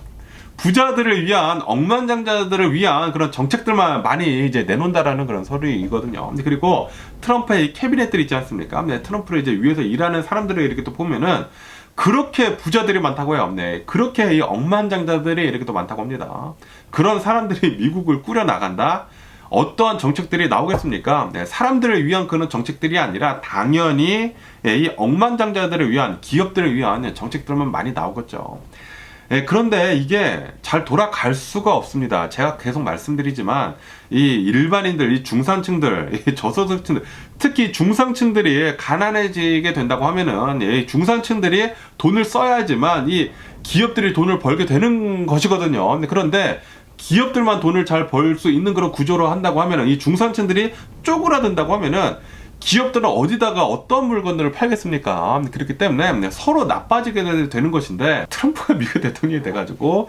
부자들을 위한, 억만장자들을 위한 그런 정책들만 많이 이제 내놓는다라는 그런 소리이거든요. 그리고 트럼프의 이 캐비넷들 있지 않습니까? 네, 트럼프를 이제 위해서 일하는 사람들을 이렇게 또 보면은 그렇게 부자들이 많다고요. 네, 그렇게 이 억만장자들이 이렇게 또 많다고 합니다. 그런 사람들이 미국을 꾸려 나간다. 어떠한 정책들이 나오겠습니까? 네, 사람들을 위한 그런 정책들이 아니라 당연히 이 억만장자들을 위한, 기업들을 위한 정책들만 많이 나오겠죠. 그런데 이게 잘 돌아갈 수가 없습니다. 제가 계속 말씀드리지만 이 일반인들, 이 중산층들, 이 저소득층들, 특히 중산층들이 가난해지게 된다고 하면은 이 중산층들이 돈을 써야지만 이 기업들이 돈을 벌게 되는 것이거든요. 그런데 기업들만 돈을 잘 벌 수 있는 그런 구조로 한다고 하면은 이 중산층들이 쪼그라든다고 하면은 기업들은 어디다가 어떤 물건들을 팔겠습니까? 그렇기 때문에 서로 나빠지게 되는 것인데, 트럼프가 미국 대통령이 돼가지고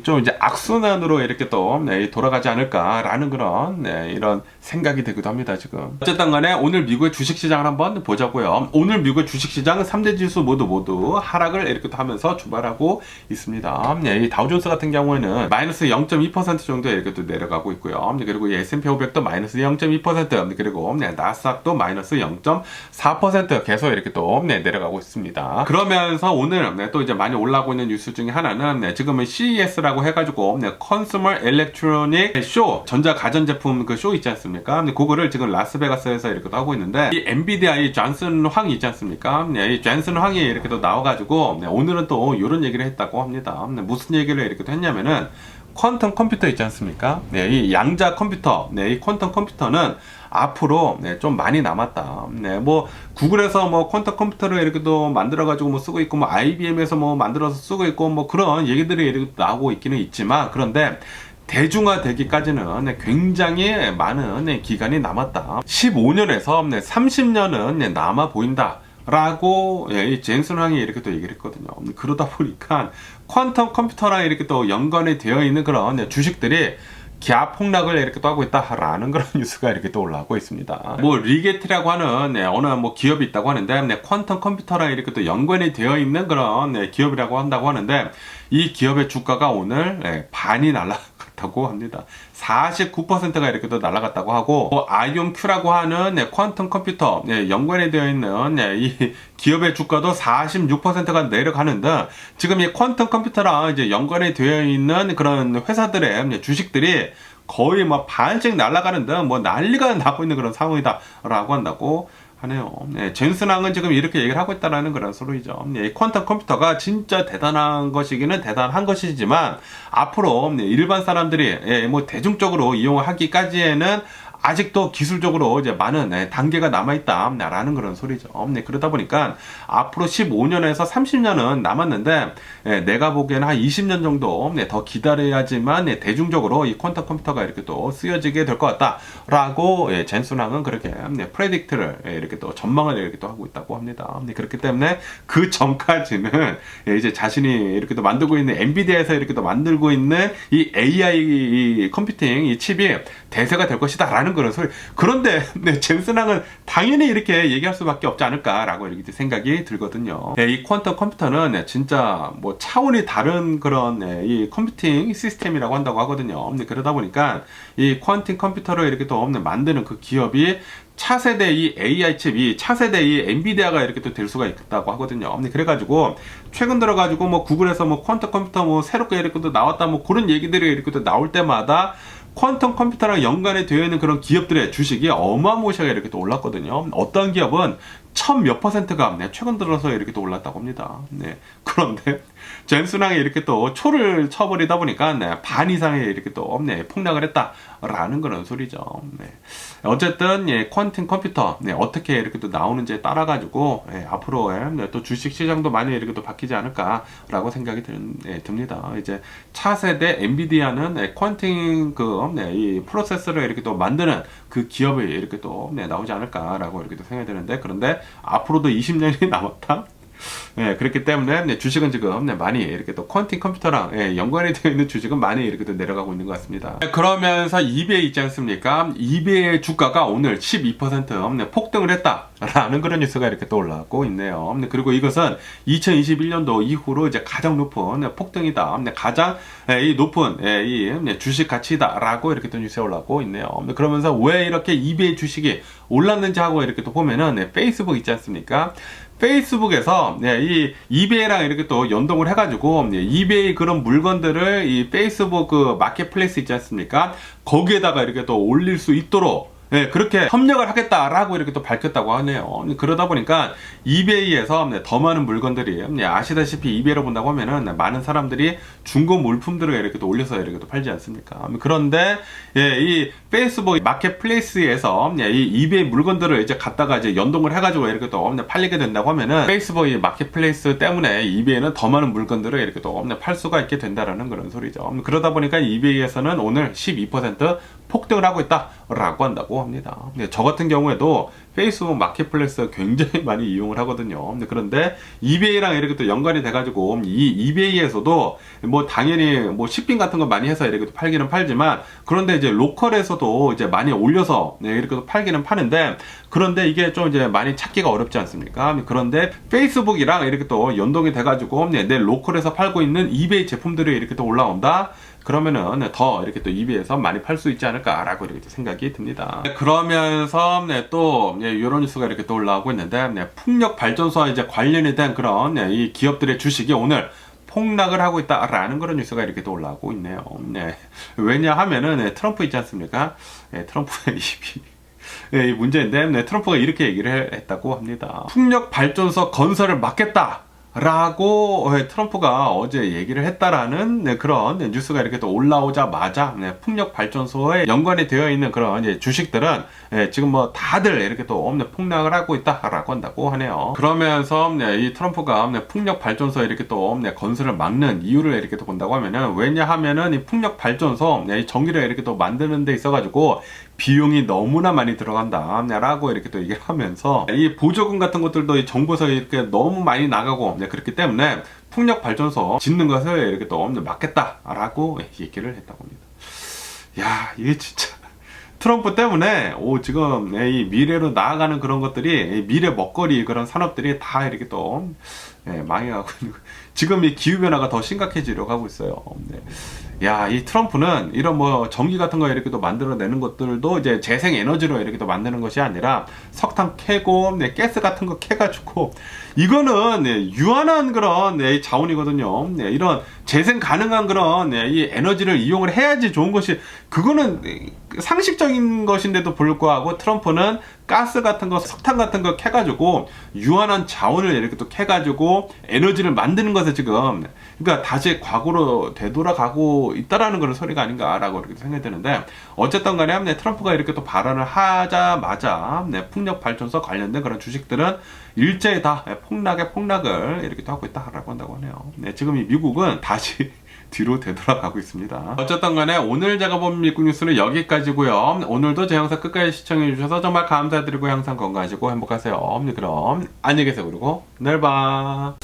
좀 이제 악순환으로 이렇게 또 돌아가지 않을까라는 그런 이런 생각이 되기도 합니다. 지금 어쨌든 간에 오늘 미국의 주식시장을 한번 보자고요. 오늘 미국의 주식시장은 3대 지수 모두 하락을 이렇게 또 하면서 출발하고 있습니다. 이 다우존스 같은 경우에는 마이너스 0.2% 정도 이렇게 또 내려가고 있고요. 그리고 이 S&P 500도 마이너스 0.2%, 그리고 나스닥 또 마이너스 0.4% 계속 이렇게 또 내려가고 있습니다. 그러면서 오늘 또 이제 많이 올라오고 있는 뉴스 중에 하나는 지금은 CES라고 해가지고 Consumer Electronic Show, 전자 가전제품 그 쇼 있지 않습니까? 그거를 지금 라스베가스에서 이렇게 또 하고 있는데, 이 엔비디아 존슨 황이 있지 않습니까? 이 존슨 황이 이렇게 또 나와가지고 오늘은 또 이런 얘기를 했다고 합니다. 무슨 얘기를 이렇게 또 했냐면은, 퀀텀 컴퓨터 있지 않습니까? 이 양자 컴퓨터, 이 퀀텀 컴퓨터는 앞으로 좀 많이 남았다. 뭐 구글에서 뭐 퀀텀 컴퓨터를 이렇게 또 만들어가지고 뭐 쓰고 있고, 뭐 IBM에서 뭐 만들어서 쓰고 있고, 뭐 그런 얘기들이 이렇게 나오고 있기는 있지만, 그런데 대중화되기까지는 굉장히 많은 기간이 남았다. 15년에서 30년은 남아 보인다. 라고 이 젠슨 황이 이렇게 또 얘기를 했거든요. 그러다 보니까 퀀텀 컴퓨터랑 이렇게 또 연관이 되어 있는 그런 주식들이 기아 폭락을 이렇게 또 하고 있다라는 그런 뉴스가 이렇게 또 올라오고 있습니다. 뭐 리게트라고 하는 어느 뭐 기업이 있다고 하는데, 퀀텀 컴퓨터랑 이렇게 또 연관이 되어 있는 그런 기업이라고 한다고 하는데, 이 기업의 주가가 오늘 반이 날라갔다고 합니다. 49%가 이렇게 또 날아갔다고 하고, 뭐 아이온큐라고 하는 퀀텀 컴퓨터 연관이 되어 있는 이 기업의 주가도 46%가 내려가는 등, 지금 이 퀀텀 컴퓨터랑 이제 연관이 되어 있는 그런 회사들의 주식들이 거의 뭐 반씩 날아가는 등 뭐 난리가 나고 있는 그런 상황이다라고 한다고 하네요. 젠슨 황은 지금 이렇게 얘기를 하고 있다라는 그런 소리죠. 이 퀀텀 컴퓨터가 진짜 대단한 것이기는 대단한 것이지만, 앞으로 일반 사람들이 뭐 대중적으로 이용을 하기까지에는 아직도 기술적으로 이제 많은 단계가 남아있다라는 그런 소리죠. 그러다 보니까 앞으로 15년에서 30년은 남았는데, 내가 보기에는 한 20년 정도 더 기다려야지만 대중적으로 이 퀀텀 컴퓨터가 이렇게 또 쓰여지게 될 것 같다라고 젠슨 황은 그렇게 프레딕트를 이렇게 또 전망을 이렇게 또 하고 있다고 합니다. 그렇기 때문에 그 전까지는 이제 자신이 이렇게 또 만들고 있는 엔비디아에서 이렇게 또 만들고 있는 이 AI 컴퓨팅 이 칩이 대세가 될 것이다 라는 그런 소리. 그런데 젠슨 황은 당연히 이렇게 얘기할 수밖에 없지 않을까라고 이렇게 생각이 들거든요. 이 퀀텀 컴퓨터는 진짜 뭐 차원이 다른 그런 이 컴퓨팅 시스템이라고 한다고 하거든요. 그러다 보니까 이 퀀텀 컴퓨터를 이렇게 또 만드는 그 기업이 차세대 이 AI 칩이 차세대 이 엔비디아가 이렇게 또 될 수가 있다고 하거든요. 그래가지고 최근 들어가지고 뭐 구글에서 뭐 퀀텀 컴퓨터 뭐 새롭게 이렇게 또 나왔다 뭐 그런 얘기들이 이렇게 또 나올 때마다 퀀텀 컴퓨터랑 연관이 되어 있는 그런 기업들의 주식이 어마무시하게 이렇게 또 올랐거든요. 어떤 기업은 1000몇 %가 최근 들어서 이렇게 또 올랐다고 합니다. 그런데 젠슨 황이 이렇게 또 초를 쳐버리다 보니까 반 이상이 이렇게 또 폭락을 했다라는 그런 소리죠. 어쨌든 퀀텀 컴퓨터 어떻게 이렇게 또 나오는지에 따라 가지고 앞으로 또 주식 시장도 많이 이렇게 또 바뀌지 않을까라고 생각이 듭니다. 이제 차세대 엔비디아는 퀀텀 이 프로세서를 이렇게 또 만드는 그 기업이 이렇게 또 나오지 않을까라고 이렇게 또 생각이 드는데, 그런데 앞으로도 20년이 남았다. 그렇기 때문에 주식은 지금 많이 이렇게 또 퀀팅 컴퓨터랑 연관이 되어 있는 주식은 많이 이렇게 또 내려가고 있는 것 같습니다. 그러면서 이베이 있지 않습니까? 이베이의 주가가 오늘 12% 폭등을 했다라는 그런 뉴스가 이렇게 또 올라오고 있네요. 그리고 이것은 2021년도 이후로 이제 가장 높은 폭등이다. 가장 이 높은 이 주식 가치다라고 이렇게 또 뉴스에 올라오고 있네요. 그러면서 왜 이렇게 이베이 주식이 올랐는지 하고 이렇게 또 보면은 페이스북 있지 않습니까? 페이스북에서 이 이베이랑 이렇게 또 연동을 해가지고 이베이 그런 물건들을 이 페이스북 그 마켓플레이스 있지 않습니까? 거기에다가 이렇게 또 올릴 수 있도록 그렇게 협력을 하겠다라고 이렇게 또 밝혔다고 하네요. 그러다 보니까 이베이에서 더 많은 물건들이 아시다시피 이베이로 본다고 하면은 많은 사람들이 중고 물품들을 이렇게 또 올려서 이렇게 또 팔지 않습니까? 그런데 이 페이스북 마켓플레이스에서 이 이베이 물건들을 이제 갖다가 이제 연동을 해가지고 이렇게 또 팔리게 된다고 하면은 페이스북 마켓플레이스 때문에 이베이는 더 많은 물건들을 이렇게 또 팔 수가 있게 된다라는 그런 소리죠. 그러다 보니까 이베이에서는 오늘 12% 폭등을 하고 있다라고 한다고 합니다. 저 같은 경우에도 페이스북 마켓플레이스 굉장히 많이 이용을 하거든요. 그런데 이베이랑 이렇게 또 연관이 돼가지고 이 이베이에서도 뭐 당연히 뭐 쇼핑 같은 거 많이 해서 이렇게 또 팔기는 팔지만 그런데 이제 로컬에서도 이제 많이 올려서 이렇게 또 팔기는 파는데 그런데 이게 좀 이제 많이 찾기가 어렵지 않습니까? 그런데 페이스북이랑 이렇게 또 연동이 돼가지고 내 로컬에서 팔고 있는 이베이 제품들이 이렇게 또 올라온다. 그러면은 더 이렇게 또 이베이에서 많이 팔 수 있지 않을까라고 이렇게 생각이 듭니다. 그러면서 또 이런 뉴스가 이렇게 또 올라오고 있는데 풍력 발전소와 이제 관련이 된 그런 이 기업들의 주식이 오늘 폭락을 하고 있다라는 그런 뉴스가 이렇게 또 올라오고 있네요. 왜냐하면은 트럼프 있지 않습니까? 트럼프의 이 문제인데 트럼프가 이렇게 얘기를 했다고 합니다. 풍력 발전소 건설을 막겠다. 라고 트럼프가 어제 얘기를 했다라는 그런 뉴스가 이렇게 또 올라오자마자 풍력 발전소에 연관이 되어 있는 그런 주식들은 지금 뭐 다들 이렇게 또 폭락을 하고 있다라고 한다고 하네요. 그러면서 이 트럼프가 풍력 발전소에 이렇게 또 건설을 막는 이유를 이렇게 또 본다고 하면은 왜냐하면은 이 풍력 발전소 이 전기를 이렇게 또 만드는 데 있어가지고 비용이 너무나 많이 들어간다라고 이렇게 또 얘기를 하면서 이 보조금 같은 것들도 이 정부에서 이렇게 너무 많이 나가고 그렇기 때문에 풍력 발전소 짓는 것을 이렇게 또 막겠다라고 얘기를 했다고 합니다. 야, 이게 진짜 트럼프 때문에 지금 이 미래로 나아가는 그런 것들이 미래 먹거리 그런 산업들이 다 이렇게 또 망해가고 있는 지금 이 기후변화가 더 심각해지려고 하고 있어요. 야, 이 트럼프는 이런 뭐 전기 같은 거 이렇게 또 만들어내는 것들도 이제 재생 에너지로 이렇게 또 만드는 것이 아니라 석탄 캐고 가스 같은 거 캐가지고 이거는 유한한 그런 자원이거든요. 이런 재생 가능한 그런 이 에너지를 이용을 해야지 좋은 것이 그거는 상식적인 것인데도 불구하고 트럼프는 가스 같은 거, 석탄 같은 거 캐가지고 유한한 자원을 이렇게 또 캐가지고 에너지를 만드는 것에 지금 그러니까 다시 과거로 되돌아가고 있다라는 그런 소리가 아닌가라고 이렇게 생각이 드는데 어쨌든 간에 트럼프가 이렇게 또 발언을 하자마자 풍력 발전소 관련된 그런 주식들은 일제히 다 폭락을 이렇게 또 하고 있다라고 한다고 하네요. 지금 이 미국은 다시 뒤로 되돌아가고 있습니다. 어쨌든 간에 오늘 제가 본 미국 뉴스는 여기까지고요. 오늘도 제 영상 끝까지 시청해 주셔서 정말 감사드리고 항상 건강하시고 행복하세요. 그럼 안녕히 계세요. 그리고 내일 봐.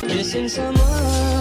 Missing someone